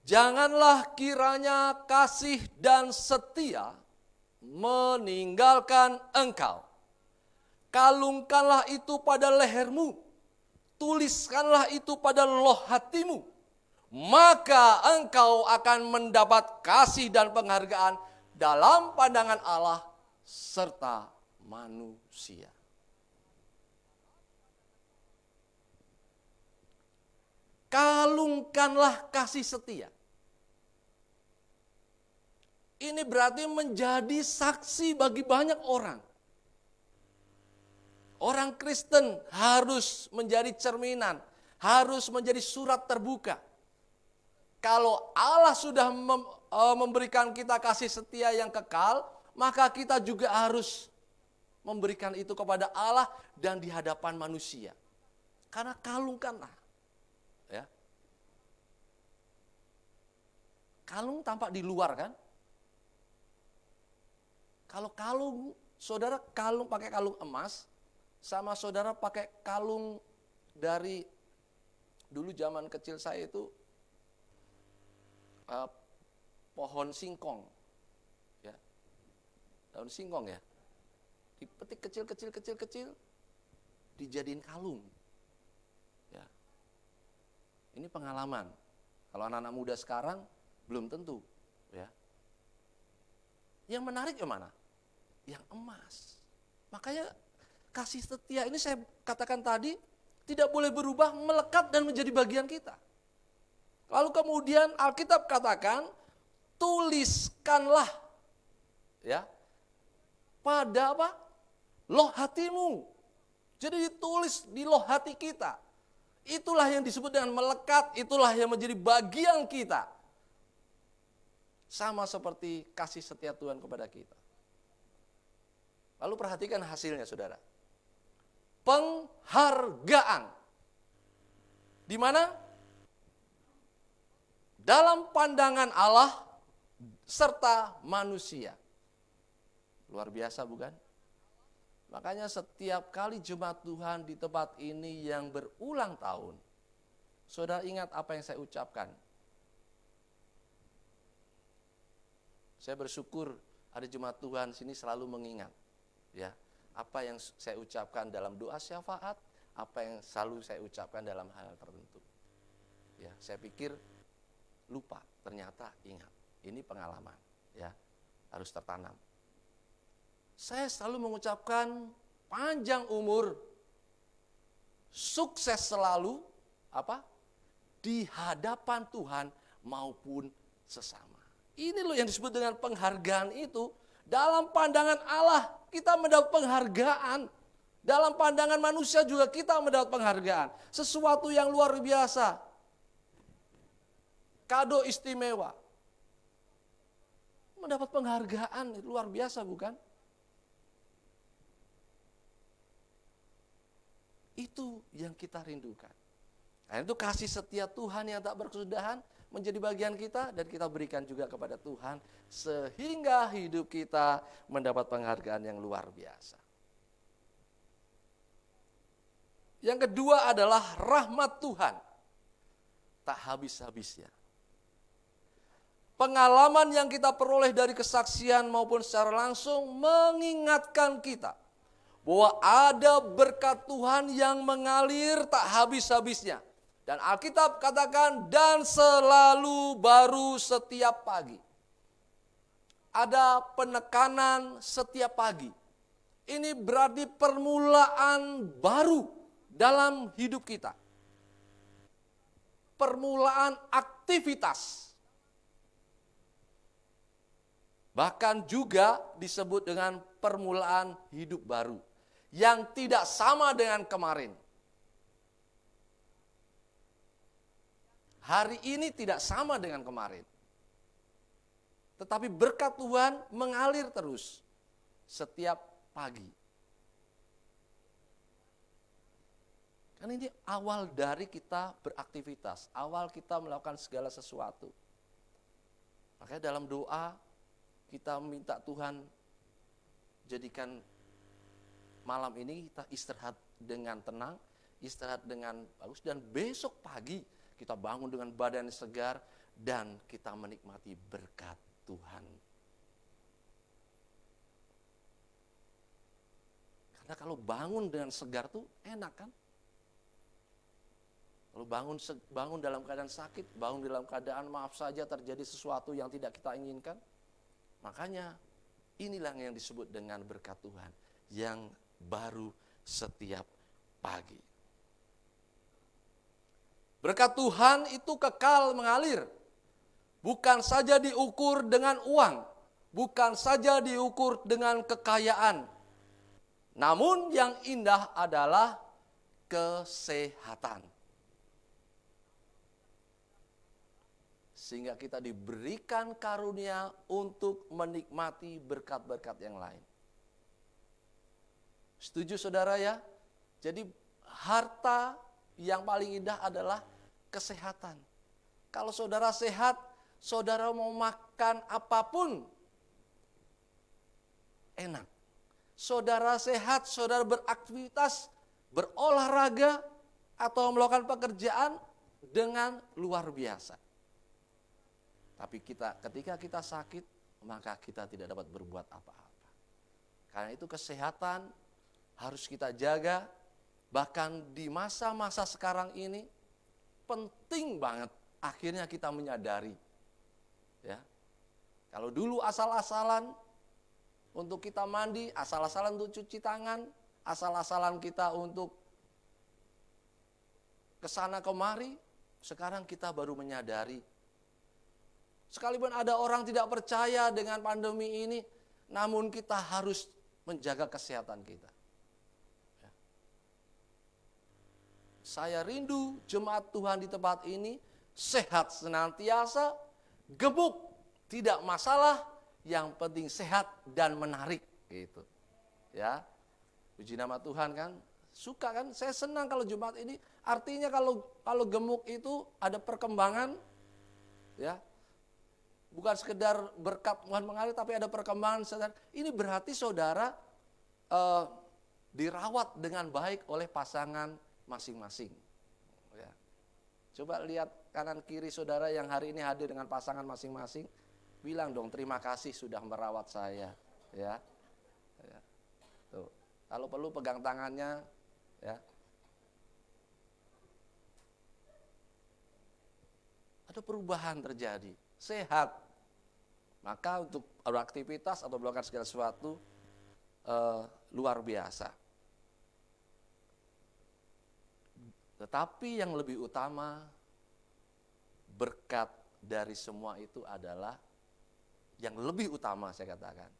Janganlah kiranya kasih dan setia meninggalkan engkau. Kalungkanlah itu pada lehermu, tuliskanlah itu pada loh hatimu, maka engkau akan mendapat kasih dan penghargaan dalam pandangan Allah serta manusia. Kalungkanlah kasih setia. Ini berarti menjadi saksi bagi banyak orang. Orang Kristen harus menjadi cerminan, harus menjadi surat terbuka. Kalau Allah sudah memberikan kita kasih setia yang kekal, maka kita juga harus memberikan itu kepada Allah dan di hadapan manusia. Karena kalungkanlah. Ya. Kalung tampak di luar kan? Kalau kalung, saudara kalung pakai kalung emas, sama saudara pakai kalung dari dulu zaman kecil saya itu pohon singkong, ya, daun singkong ya, dipetik kecil, dijadiin kalung, ya. Ini pengalaman. Kalau anak-anak muda sekarang belum tentu, ya. Yang menarik yang mana? Yang emas. Makanya kasih setia ini saya katakan tadi tidak boleh berubah, melekat dan menjadi bagian kita. Lalu kemudian Alkitab katakan tuliskanlah, ya, pada apa? Loh hatimu. Jadi ditulis di loh hati kita. Itulah yang disebut dengan melekat, itulah yang menjadi bagian kita. Sama seperti kasih setia Tuhan kepada kita. Lalu perhatikan hasilnya, saudara. Penghargaan. Di mana? Dalam pandangan Allah serta manusia. Luar biasa bukan? Makanya setiap kali jemaat Tuhan di tempat ini yang berulang tahun, saudara ingat apa yang saya ucapkan. Saya bersyukur ada jemaat Tuhan sini selalu mengingat, ya, apa yang saya ucapkan dalam doa syafaat, apa yang selalu saya ucapkan dalam hal tertentu. Ya, saya pikir lupa, ternyata ingat. Ini pengalaman, ya, harus tertanam. Saya selalu mengucapkan panjang umur, sukses selalu di hadapan Tuhan maupun sesama. Ini loh yang disebut dengan penghargaan itu. Dalam pandangan Allah kita mendapat penghargaan. Dalam pandangan manusia juga kita mendapat penghargaan. Sesuatu yang luar biasa. Kado istimewa. Mendapat penghargaan luar biasa, bukan? Itu yang kita rindukan. Nah, itu kasih setia Tuhan yang tak berkesudahan menjadi bagian kita, dan kita berikan juga kepada Tuhan sehingga hidup kita mendapat penghargaan yang luar biasa. Yang kedua adalah rahmat Tuhan tak habis-habisnya. Pengalaman yang kita peroleh dari kesaksian maupun secara langsung mengingatkan kita bahwa ada berkat Tuhan yang mengalir tak habis-habisnya. Dan Alkitab katakan, dan selalu baru setiap pagi. Ada penekanan setiap pagi. Ini berarti permulaan baru dalam hidup kita. Permulaan aktivitas. Bahkan juga disebut dengan permulaan hidup baru. Yang tidak sama dengan kemarin. Hari ini tidak sama dengan kemarin. Tetapi berkat Tuhan mengalir terus setiap pagi. Kan ini awal dari kita beraktivitas, awal kita melakukan segala sesuatu. Makanya dalam doa kita minta Tuhan jadikan malam ini kita istirahat dengan tenang, istirahat dengan bagus, dan besok pagi kita bangun dengan badan segar dan kita menikmati berkat Tuhan. Karena kalau bangun dengan segar tuh enak kan? Kalau bangun dalam keadaan sakit, bangun dalam keadaan maaf saja terjadi sesuatu yang tidak kita inginkan. Makanya inilah yang disebut dengan berkat Tuhan yang baru setiap pagi. Berkat Tuhan itu kekal mengalir. Bukan saja diukur dengan uang. Bukan saja diukur dengan kekayaan. Namun yang indah adalah kesehatan. Sehingga kita diberikan karunia untuk menikmati berkat-berkat yang lain. Setuju saudara ya? Jadi harta yang paling indah adalah kesehatan. Kalau saudara sehat, saudara mau makan apapun enak. Saudara sehat, saudara beraktivitas, berolahraga, atau melakukan pekerjaan dengan luar biasa. Tapi ketika kita sakit, maka kita tidak dapat berbuat apa-apa. Karena itu kesehatan harus kita jaga. Bahkan di masa-masa sekarang ini penting banget akhirnya kita menyadari. Ya. Kalau dulu asal-asalan untuk kita mandi, asal-asalan untuk cuci tangan, asal-asalan kita untuk kesana kemari, sekarang kita baru menyadari. Sekalipun ada orang tidak percaya dengan pandemi ini, namun kita harus menjaga kesehatan kita. Ya. Saya rindu jemaat Tuhan di tempat ini sehat senantiasa, gemuk, tidak masalah, yang penting sehat dan menarik gitu. Ya. Puji nama Tuhan kan. Suka kan? Saya senang kalau jemaat ini, artinya kalau gemuk itu ada perkembangan, ya. Bukan sekedar berkat Tuhan mengalir, tapi ada perkembangan. Ini berarti saudara dirawat dengan baik oleh pasangan masing-masing. Ya. Coba lihat kanan kiri saudara yang hari ini hadir dengan pasangan masing-masing. Bilang dong, terima kasih sudah merawat saya. Ya. Ya. Tuh. Kalau perlu pegang tangannya. Ya. Ada perubahan terjadi. Sehat. Maka untuk beraktivitas atau melakukan segala sesuatu luar biasa. Tetapi yang lebih utama, berkat dari semua itu adalah, yang lebih utama saya katakan,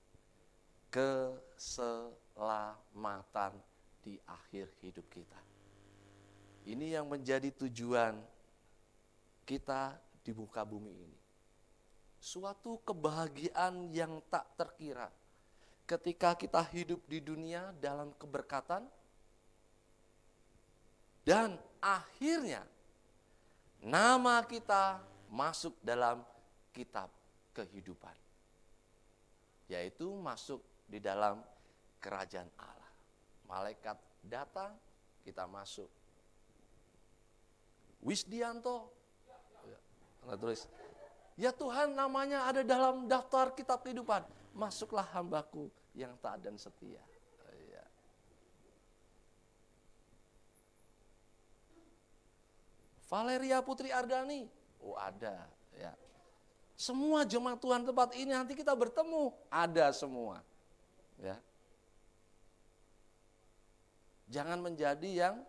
keselamatan di akhir hidup kita. Ini yang menjadi tujuan kita di muka bumi ini. Suatu kebahagiaan yang tak terkira ketika kita hidup di dunia dalam keberkatan, dan akhirnya nama kita masuk dalam kitab kehidupan, yaitu masuk di dalam kerajaan Allah. Malaikat datang, kita masuk. Wisdianto, tulis, ya Tuhan, namanya ada dalam daftar kitab kehidupan. Masuklah hambaku yang taat dan setia. Ya. Valeria Putri Ardani, ada. Ya. Semua jemaat Tuhan tempat ini nanti kita bertemu, ada semua. Ya. Jangan menjadi yang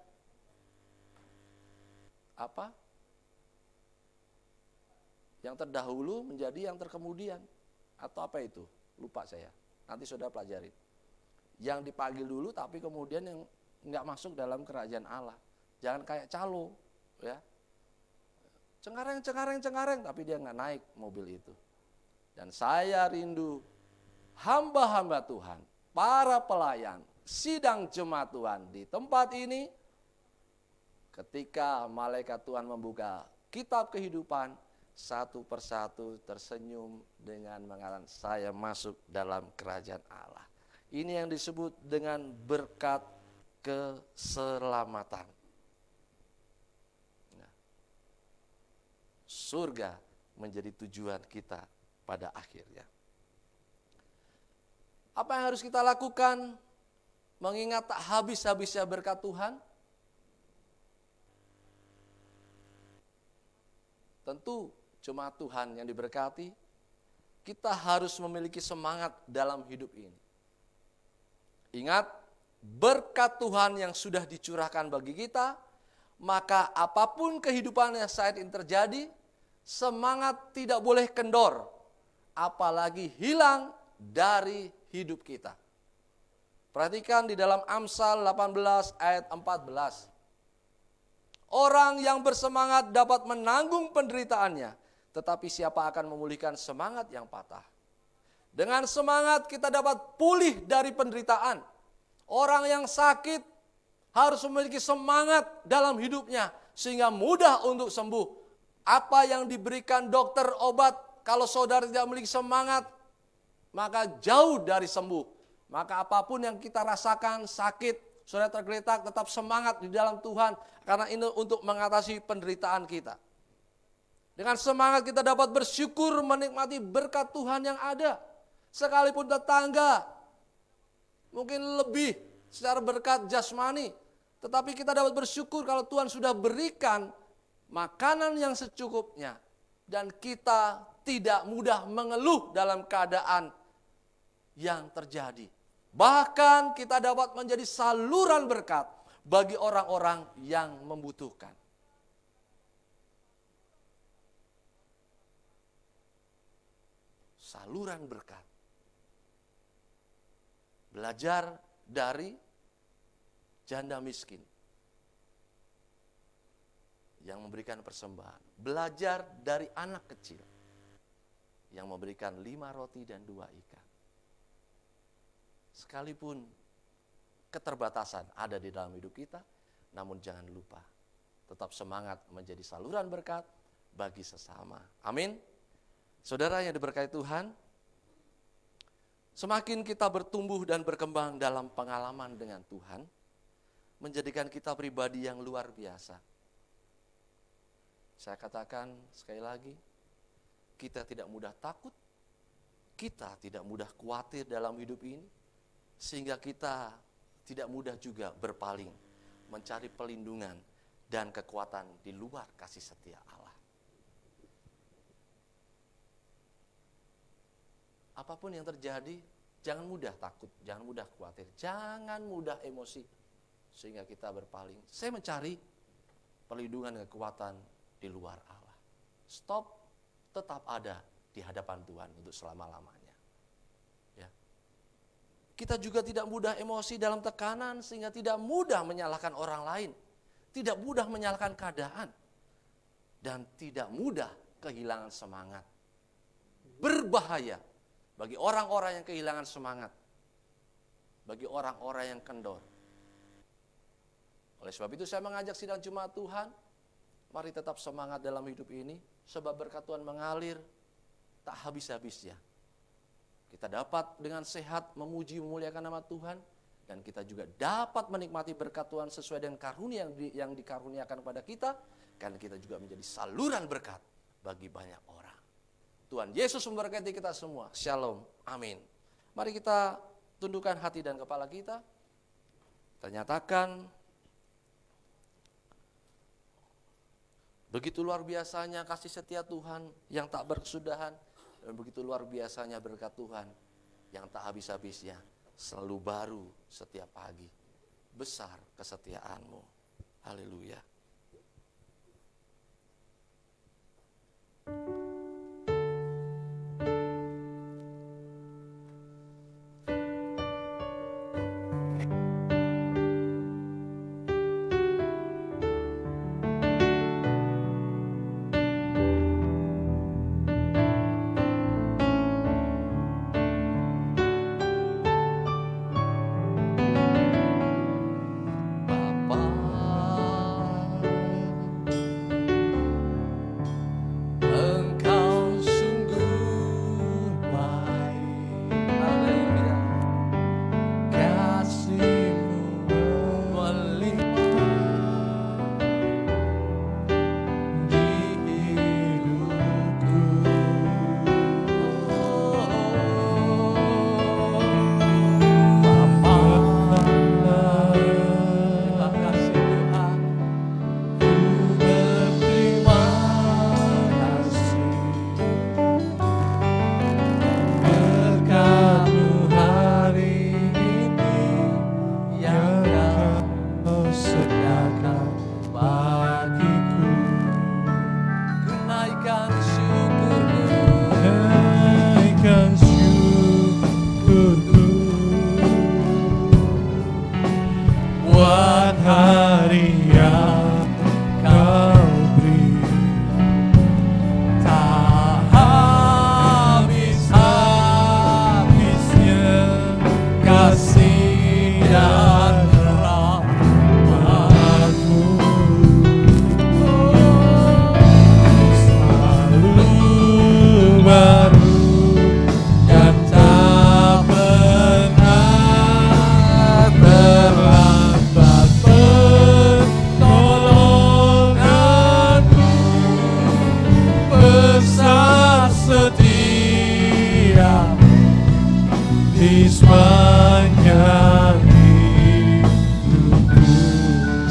apa? Yang terdahulu menjadi yang terkemudian. Atau apa itu? Lupa saya. Nanti saudara pelajari. Yang dipanggil dulu tapi kemudian yang enggak masuk dalam kerajaan Allah. Jangan kayak calo, ya. Cengareng, tapi dia enggak naik mobil itu. Dan saya rindu hamba-hamba Tuhan, para pelayan, sidang jemaat Tuhan di tempat ini, ketika malaikat Tuhan membuka kitab kehidupan, satu persatu tersenyum dengan mengatakan, saya masuk dalam kerajaan Allah. Ini yang disebut dengan berkat keselamatan. Nah, surga menjadi tujuan kita pada akhirnya. Apa yang harus kita lakukan mengingat tak habis-habisnya berkat Tuhan? Tentu jemaat Tuhan yang diberkati, kita harus memiliki semangat dalam hidup ini. Ingat, berkat Tuhan yang sudah dicurahkan bagi kita, maka apapun kehidupan yang saat ini terjadi, semangat tidak boleh kendor, apalagi hilang dari hidup kita. Perhatikan di dalam Amsal 18 ayat 14. Orang yang bersemangat dapat menanggung penderitaannya, tetapi siapa akan memulihkan semangat yang patah? Dengan semangat kita dapat pulih dari penderitaan. Orang yang sakit harus memiliki semangat dalam hidupnya sehingga mudah untuk sembuh. Apa yang diberikan dokter obat, kalau saudara tidak memiliki semangat, maka jauh dari sembuh. Maka apapun yang kita rasakan sakit, saudara tergeletak, tetap semangat di dalam Tuhan, karena ini untuk mengatasi penderitaan kita. Dengan semangat kita dapat bersyukur menikmati berkat Tuhan yang ada. Sekalipun tetangga mungkin lebih secara berkat jasmani, tetapi kita dapat bersyukur kalau Tuhan sudah berikan makanan yang secukupnya. Dan kita tidak mudah mengeluh dalam keadaan yang terjadi. Bahkan kita dapat menjadi saluran berkat bagi orang-orang yang membutuhkan. Saluran berkat. Belajar dari janda miskin yang memberikan persembahan. Belajar dari anak kecil yang memberikan 5 roti dan 2 ikan. Sekalipun keterbatasan ada di dalam hidup kita, namun jangan lupa tetap semangat menjadi saluran berkat bagi sesama. Amin. Saudara yang diberkati Tuhan, semakin kita bertumbuh dan berkembang dalam pengalaman dengan Tuhan, menjadikan kita pribadi yang luar biasa. Saya katakan sekali lagi, kita tidak mudah takut, kita tidak mudah khawatir dalam hidup ini, sehingga kita tidak mudah juga berpaling, mencari pelindungan dan kekuatan di luar kasih setia Allah. Apapun yang terjadi, jangan mudah takut, jangan mudah khawatir, jangan mudah emosi, sehingga kita berpaling. Saya mencari perlindungan dan kekuatan di luar Allah. Stop, tetap ada di hadapan Tuhan untuk selama-lamanya. Ya. Kita juga tidak mudah emosi dalam tekanan, sehingga tidak mudah menyalahkan orang lain, tidak mudah menyalahkan keadaan, dan tidak mudah kehilangan semangat. Berbahaya bagi orang-orang yang kehilangan semangat, bagi orang-orang yang kendor. Oleh sebab itu saya mengajak sidang jemaat Tuhan, mari tetap semangat dalam hidup ini, sebab berkat Tuhan mengalir tak habis-habisnya. Kita dapat dengan sehat memuji memuliakan nama Tuhan, dan kita juga dapat menikmati berkat Tuhan sesuai dengan karunia yang dikaruniakan kepada kita, karena kita juga menjadi saluran berkat bagi banyak orang. Tuhan Yesus memberkati kita semua. Shalom. Amin. Mari kita tundukkan hati dan kepala kita. Kita nyatakan, begitu luar biasanya kasih setia Tuhan yang tak berkesudahan, dan begitu luar biasanya berkat Tuhan yang tak habis-habisnya, selalu baru setiap pagi. Besar kesetiaanmu. Haleluya.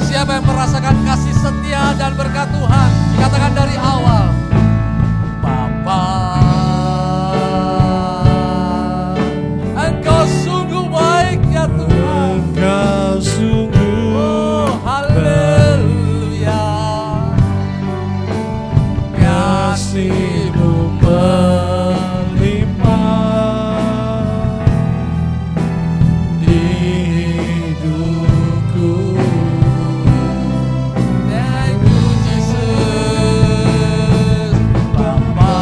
Siapa yang merasakan kasih setia dan berkat Tuhan? Katakan dari awal. Bapa, Engkau sungguh baik ya Tuhan. Engkau sungguh haleluya. kasih-Mu melimpah di hidupku. Thank you Jesus. Bapa,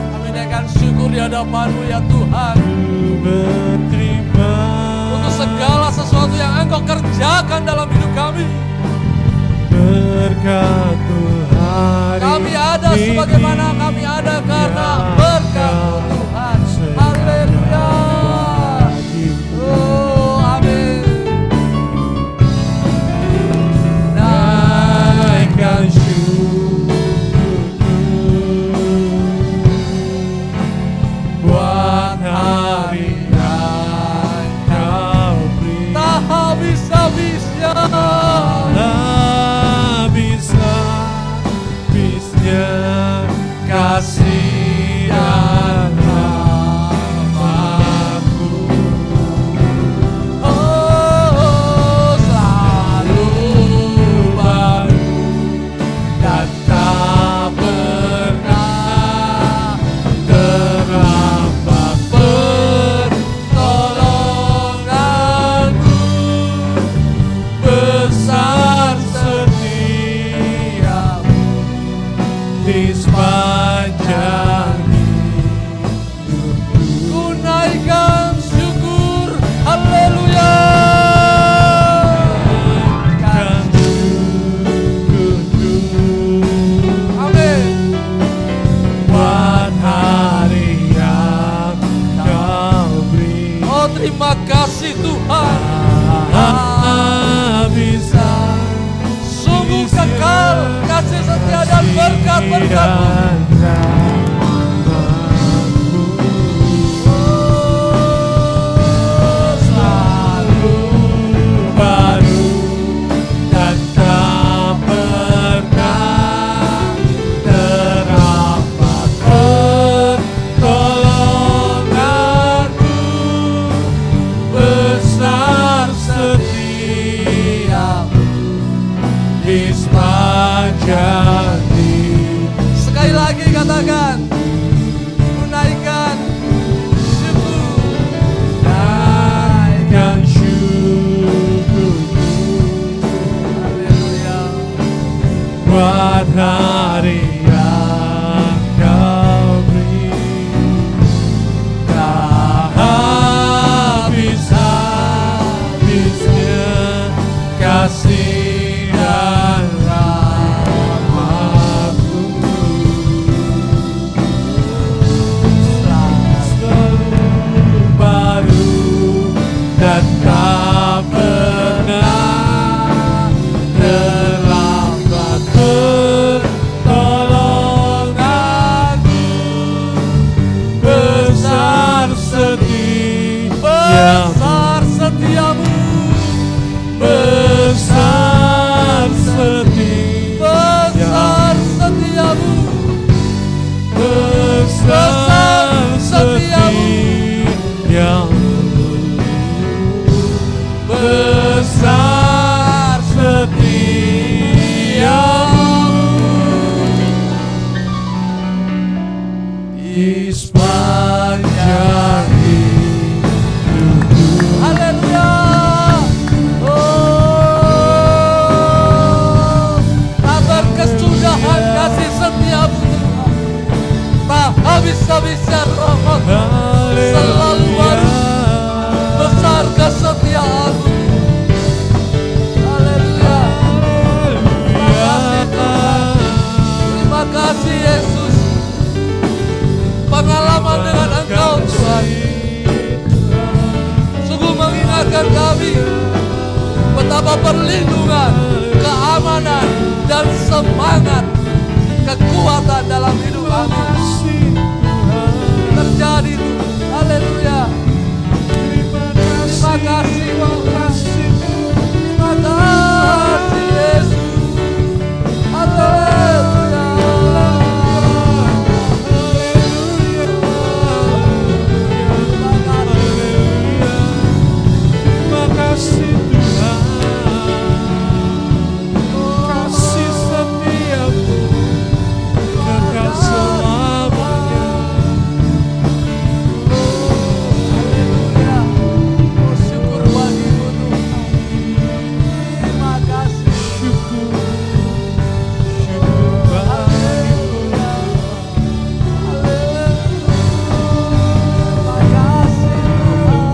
kami naikkan syukur di hadapan-Mu ya Tuhan, Berterima untuk segala sesuatu yang Engkau kerjakan dalam hidup kami. berkat Tuhan. Kami ada sebagaimana kami ada karena berkat Tuhan. Haleluya. Oh, amin. Naikkan syukurku buat hari yang Kau beri. Tak habis-habisnya. Habis-habisnya kasih buat hari yang kau beri. Tak habis-habisnya kasih dan rahmat-Mu. Selalu baru dan tak pernah terlambat pertolongan-Mu. Besar setiamu, besar setiamu, besar setiamu, besar setiamu, besar setiamu di sepanjang hidupku. Haleluya. Oh, tak berkesudahan kasih setiamu Tuhan, tak habis-habisnya rahmat, selalu baru, besar kesetiaan-Mu. Haleluya. Terima kasih Tuhan, terima kasih Yesus. Pengalaman dengan Engkau Tuhan sungguh mengingatkan kami betapa perlindungan, keamanan, dan semangat, kekuatan dalam hidup kami terjadi Tuhan. Haleluya. Terima kasih Tuhan. Terima kasih Yesus. Haleluya. Terima kasih Tuhan. Kasih setiamu kekal selamanya. Haleluya. Oh, syukur bagimu Tuhan. Terima kasih. Syukur bagimu. Haleluya. Terima kasih Tuhan.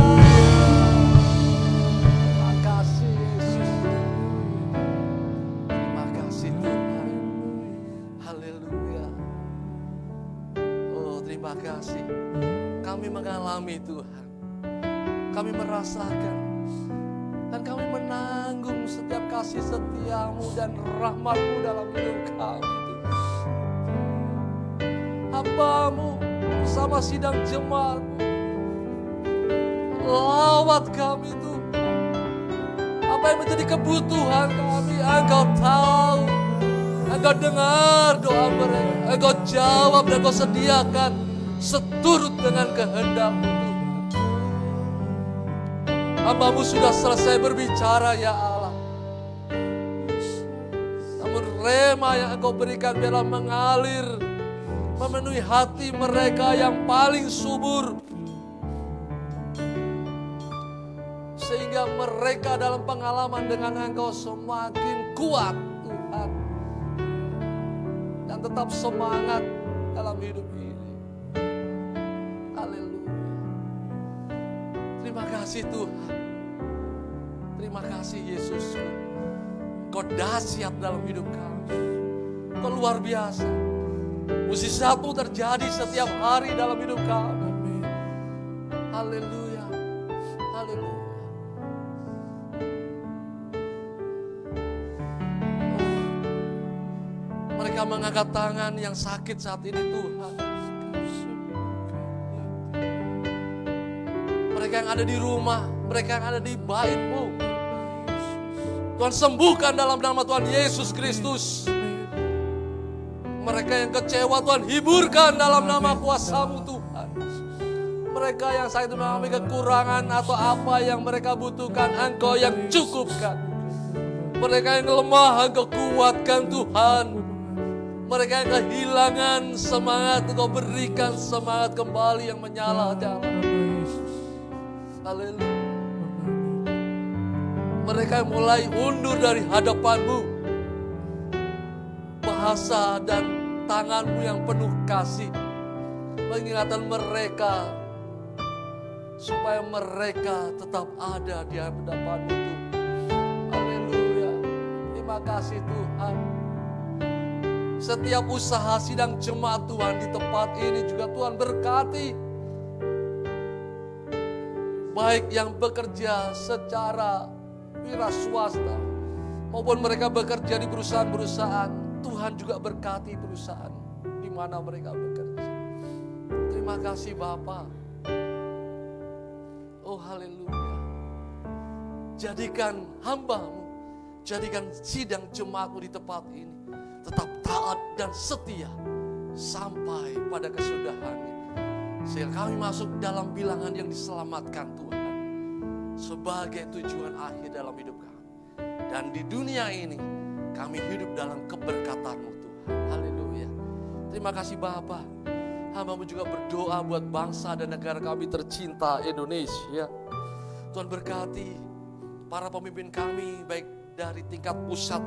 Terima kasih Yesus. Terima kasih Tuhan. Haleluya. Oh, terima kasih. Kami mengalami Tuhan. Kami merasakan dan kami menanggung setiap kasih setiamu dan rahmat-Mu dalam hidup kami Tuhan. Hamba-Mu bersama sidang jemaat-Mu lawat kami Tuhan. Apa yang menjadi kebutuhan kami, Engkau tahu. Engkau dengar doa mereka, Engkau jawab dan Engkau sediakan seturut dengan kehendak-Mu Tuhan. Hamba-Mu sudah selesai berbicara ya Allah. Namun rema yang Engkau berikan biarlah mengalir, memenuhi hati mereka yang paling subur. Sehingga mereka dalam pengalaman dengan Engkau semakin kuat Tuhan. Dan tetap semangat dalam hidup ini. Haleluya. Terima kasih Tuhan. Terima kasih Yesus. Kau dahsyat dalam hidup kami. Kau luar biasa. Mukjizat-Mu terjadi setiap hari dalam hidup kami. Haleluya. Haleluya. Mereka mengangkat tangan yang sakit saat ini Tuhan. Mereka yang ada di rumah, mereka yang ada di bait-Mu. Tuhan sembuhkan dalam nama Tuhan Yesus Kristus. Mereka yang kecewa Tuhan hiburkan dalam nama kuasa-Mu Tuhan. Mereka yang saat itu mengalami kekurangan atau apa yang mereka butuhkan, Engkau yang cukupkan. Mereka yang lemah, Engkau kuatkan Tuhan. Mereka yang kehilangan semangat, Engkau berikan semangat kembali yang menyala-nyala. Haleluya. Mereka yang mulai undur dari hadapan-Mu. kuasa dan tangan-Mu yang penuh kasih mengingatkan mereka supaya mereka tetap ada di hadapan-Mu Tuhan. Haleluya. Terima kasih Tuhan. Setiap usaha sidang jemaat Tuhan di tempat ini juga Tuhan berkati. Baik yang bekerja secara wira swasta maupun mereka bekerja di perusahaan-perusahaan, Tuhan juga berkati perusahaan di mana mereka bekerja. Terima kasih Bapa. Oh haleluya. Jadikan hamba-Mu, jadikan sidang jemaat-Mu di tempat ini tetap taat dan setia sampai pada kesudahannya. Sehingga kami masuk dalam bilangan yang diselamatkan Tuhan sebagai tujuan akhir dalam hidup kami. Dan di dunia ini kami hidup dalam keberkatan-Mu Tuhan. Haleluya. Terima kasih Bapa. Hamba-Mu juga berdoa buat bangsa dan negara kami tercinta Indonesia. Tuhan berkati para pemimpin kami baik dari tingkat pusat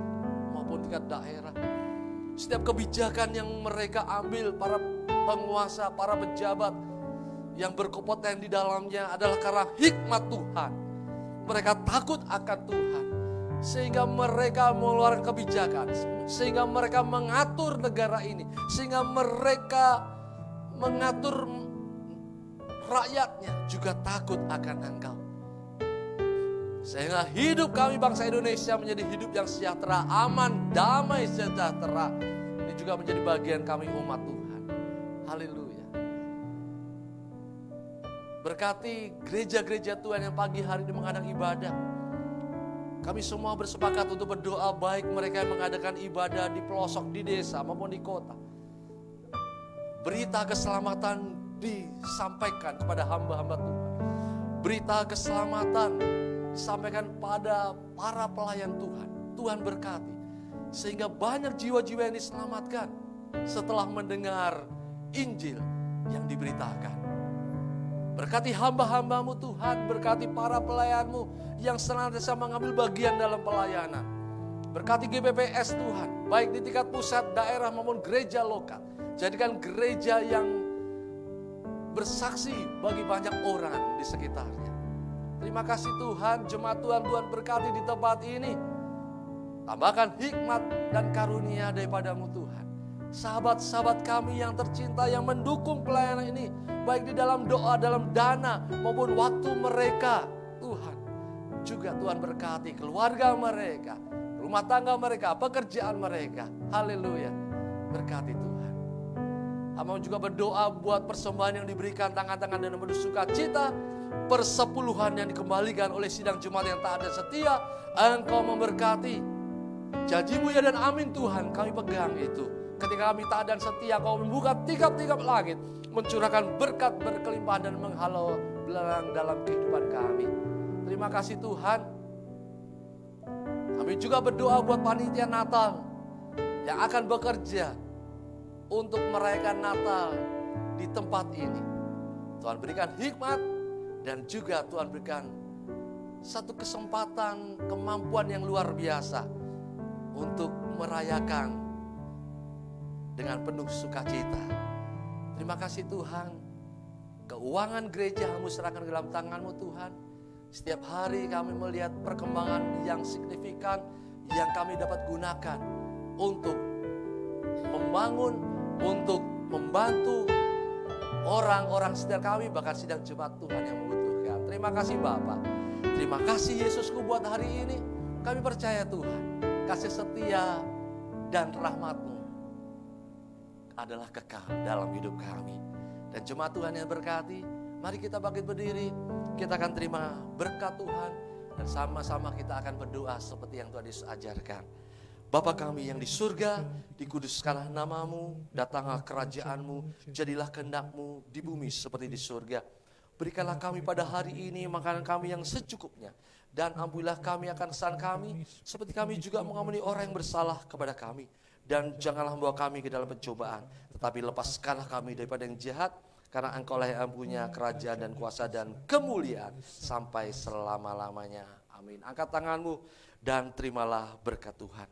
maupun tingkat daerah. Setiap kebijakan yang mereka ambil, para penguasa, para pejabat yang berkompeten di dalamnya adalah karena hikmat Tuhan. Mereka takut akan Tuhan. Sehingga mereka mengeluarkan kebijakan. Sehingga mereka mengatur negara ini. Sehingga mereka mengatur rakyatnya juga takut akan Engkau. Sehingga hidup kami bangsa Indonesia menjadi hidup yang sejahtera, aman, damai, sejahtera. Ini juga menjadi bagian kami umat Tuhan. Haleluya. Berkati gereja-gereja Tuhan yang pagi hari ini mengadakan ibadah. Kami semua bersepakat untuk berdoa baik mereka yang mengadakan ibadah di pelosok, di desa maupun di kota. Berita keselamatan disampaikan kepada hamba-hamba Tuhan. Berita keselamatan disampaikan pada para pelayan Tuhan. Tuhan berkati. Sehingga banyak jiwa-jiwa yang diselamatkan setelah mendengar Injil yang diberitakan. Berkati hamba-hamba-Mu Tuhan, berkati para pelayan-Mu yang senantiasa mengambil bagian dalam pelayanan. Berkati GBPS Tuhan, baik di tingkat pusat, daerah maupun gereja lokal. Jadikan gereja yang bersaksi bagi banyak orang di sekitarnya. Terima kasih Tuhan, jemaat Tuhan, Tuhan berkati di tempat ini. Tambahkan hikmat dan karunia daripada-Mu Tuhan. Sahabat-sahabat kami yang tercinta yang mendukung pelayanan ini, baik di dalam doa, dalam dana, maupun waktu mereka, Tuhan. Juga Tuhan berkati keluarga mereka, rumah tangga mereka, pekerjaan mereka. Haleluya. Berkati Tuhan. Hamba juga berdoa buat persembahan yang diberikan tangan-tangan dan penuh sukacita, persepuluhan yang dikembalikan oleh sidang jemaat yang taat dan setia. Engkau memberkati. Janji-Mu ya dan amin Tuhan, kami pegang itu. Ketika kami taat dan setia, Kau membuka tingkap-tingkap langit, mencurahkan berkat berkelimpahan dan menghalau belang dalam kehidupan kami. Terima kasih Tuhan. Kami juga berdoa buat panitia Natal yang akan bekerja untuk merayakan Natal di tempat ini. Tuhan berikan hikmat dan juga Tuhan berikan satu kesempatan, kemampuan yang luar biasa untuk merayakan dengan penuh sukacita. Terima kasih Tuhan. Keuangan gereja kami serahkan ke dalam tangan-Mu Tuhan. Setiap hari kami melihat perkembangan yang signifikan yang kami dapat gunakan untuk membangun, untuk membantu orang-orang sekitar kami, bahkan sidang jemaat Tuhan yang membutuhkan. Terima kasih Bapa. Terima kasih Yesusku buat hari ini. Kami percaya Tuhan, kasih setia dan rahmat-Mu adalah kekal dalam hidup kami. Dan jemaat Tuhan yang berkati, mari kita bangkit berdiri. Kita akan terima berkat Tuhan dan sama-sama kita akan berdoa seperti yang Tuhan Yesus ajarkan. Bapa kami yang di surga, dikuduskanlah nama-Mu, datanglah kerajaan-Mu, jadilah kehendak-Mu di bumi seperti di surga. Berikanlah kami pada hari ini makanan kami yang secukupnya, dan ampunilah kami akan kesalahan kami, seperti kami juga mengampuni orang yang bersalah kepada kami. Dan janganlah membawa kami ke dalam pencobaan, tetapi lepaskanlah kami daripada yang jahat, karena Engkau-lah yang punya kerajaan dan kuasa dan kemuliaan sampai selama-lamanya. Amin. Angkat tanganmu dan terimalah berkat Tuhan.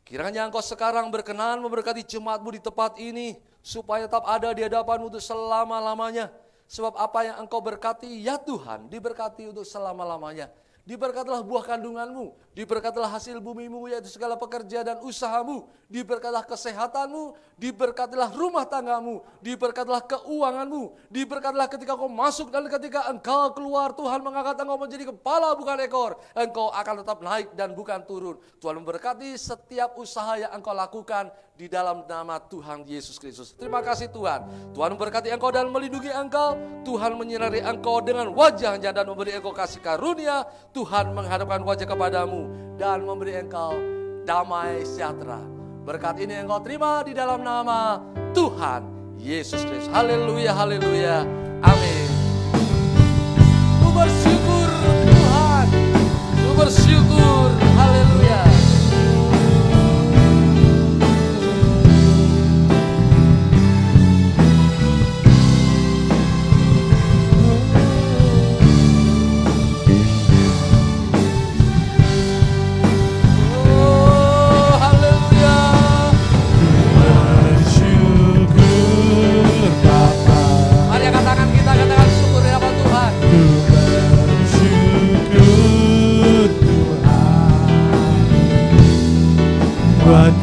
Kiranya Engkau sekarang berkenan memberkati jemaat-Mu di tempat ini, supaya tetap ada di hadapan-Mu untuk selama-lamanya. Sebab apa yang Engkau berkati, ya Tuhan, diberkati untuk selama-lamanya. Diberkatilah buah kandungan-Mu, diberkatilah hasil bumi-Mu, yaitu segala pekerja dan usaha-Mu, diberkatilah kesehatan-Mu, diberkatilah rumah tangga-Mu, diberkatilah keuangan-Mu, diberkatilah ketika Engkau masuk dan ketika Engkau keluar. Tuhan mengangkat Engkau menjadi kepala bukan ekor, Engkau akan tetap naik dan bukan turun. Tuhan memberkati setiap usaha yang Engkau lakukan di dalam nama Tuhan Yesus Kristus. Terima kasih Tuhan. Tuhan memberkati Engkau dan melindungi Engkau. Tuhan menyinari Engkau dengan wajahnya dan memberi Engkau kasih karunia. Tuhan menghadapkan wajah kepadamu dan memberi Engkau damai sejahtera. Berkat ini Engkau terima di dalam nama Tuhan Yesus Kristus. Haleluya, haleluya, amin. Ku bersyukur Tuhan, ku bersyukur, haleluya.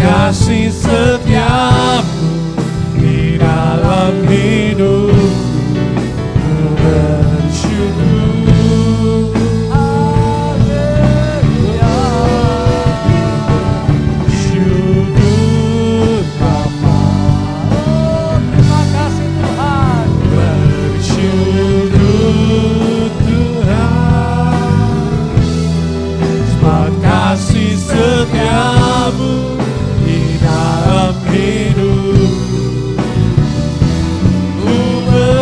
Kasih setiamu di dalam hidup, ku bersyukur. Haleluya. Syukur Bapa. Oh, terima kasih Tuhan. Bersyukur Tuhan, sebab kasih setiamu dalam hidup, ku bersyukur.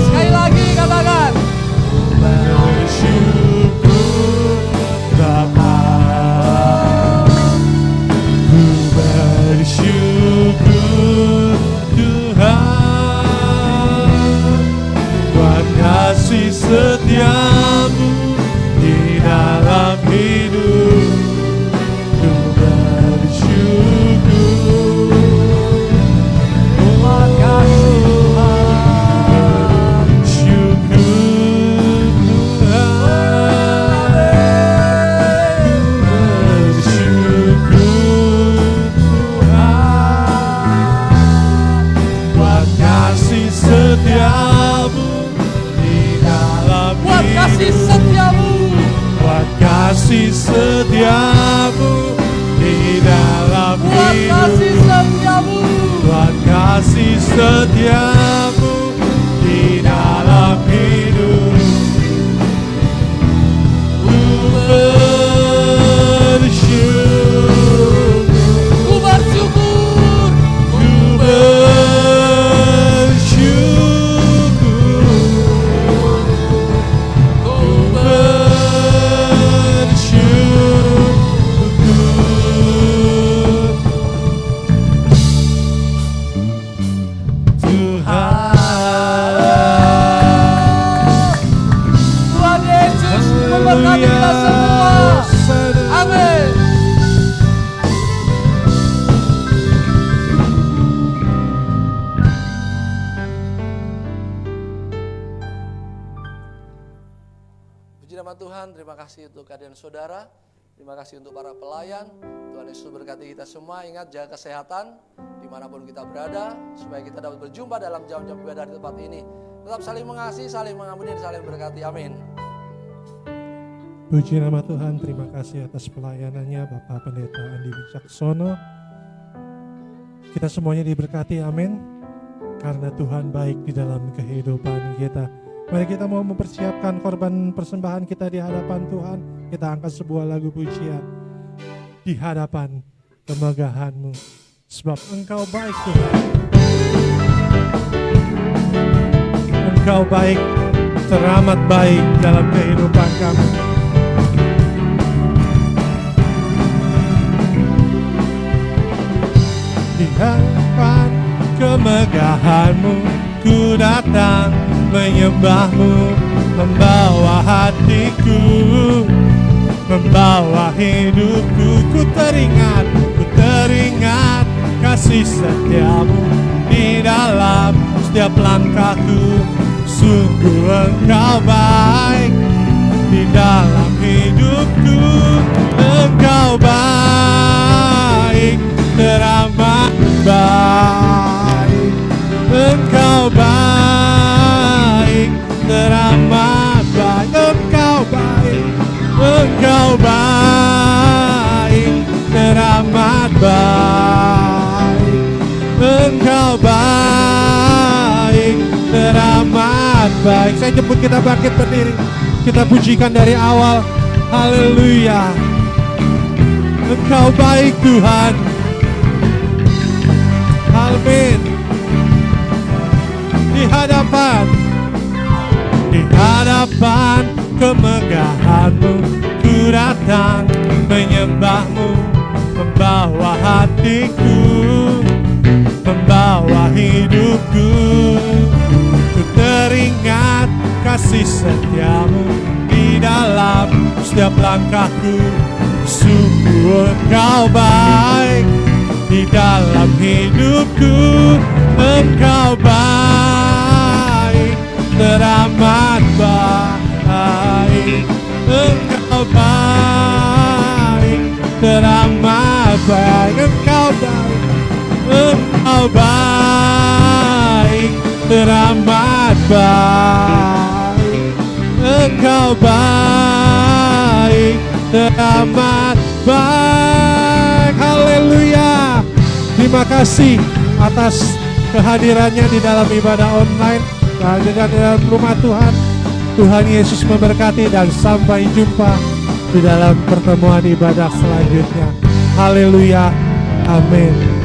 Sekali lagi katakan, ku bersyukur Bapa, ku bersyukur Tuhan, buat kasih setiamu di dalam hidup. Kasih setiamu di dalam hidup, buat kasih setiamu di dalam hidup, ku bersyukur, ku bersyukur, ku memberkati kita semua. Amin. Puji nama Tuhan, terima kasih untuk kehadiran saudara. Terima kasih untuk para pelayan. Tuhan Yesus berkati kita semua. Ingat, jaga kesehatan dimanapun kita berada, supaya kita dapat berjumpa dalam jam-jam ibadah di tempat ini. Tetap saling mengasihi, saling mengampuni, dan saling berkati. Amin. Puji nama Tuhan, terima kasih atas pelayanannya Bapak Pendeta Andi Wicaksono. Kita semuanya diberkati, amin. Karena Tuhan baik di dalam kehidupan kita. Mari kita mau mempersiapkan korban persembahan kita di hadapan Tuhan. Kita angkat sebuah lagu pujian di hadapan kemegahan-Mu. Sebab Engkau baik Tuhan. Engkau baik, teramat baik dalam kehidupan kami. Di hadapan kemegahan-Mu, ku datang menyembah-Mu, membawa hatiku membawa hidupku. Ku teringat kasih setiamu di dalam setiap langkahku. Sungguh engkau baik di dalam hidupku. Engkau baik, teramat baik. Engkau baik, teramat baik. Engkau baik, engkau baik, teramat baik. Engkau baik, teramat baik. Saya jemput kita bangkit berdiri. Kita pujikan dari awal. Haleluya. Engkau baik Tuhan. Amin. Di hadapan kemegahan-Mu ku datang menyembah-Mu, membawa hatiku, membawa hidupku. Ku teringat kasih setiamu di dalam setiap langkahku. Sungguh engkau baik di dalam hidupku. Engkau baik, teramat baik. Engkau baik, teramat baik. Engkau baik, engkau baik, teramat baik. Engkau baik, teramat baik. Haleluya. Terima kasih atas kehadirannya di dalam ibadah online, kehadiran di dalam rumah Tuhan. Tuhan Yesus memberkati dan sampai jumpa di dalam pertemuan ibadah selanjutnya. Haleluya. Amin.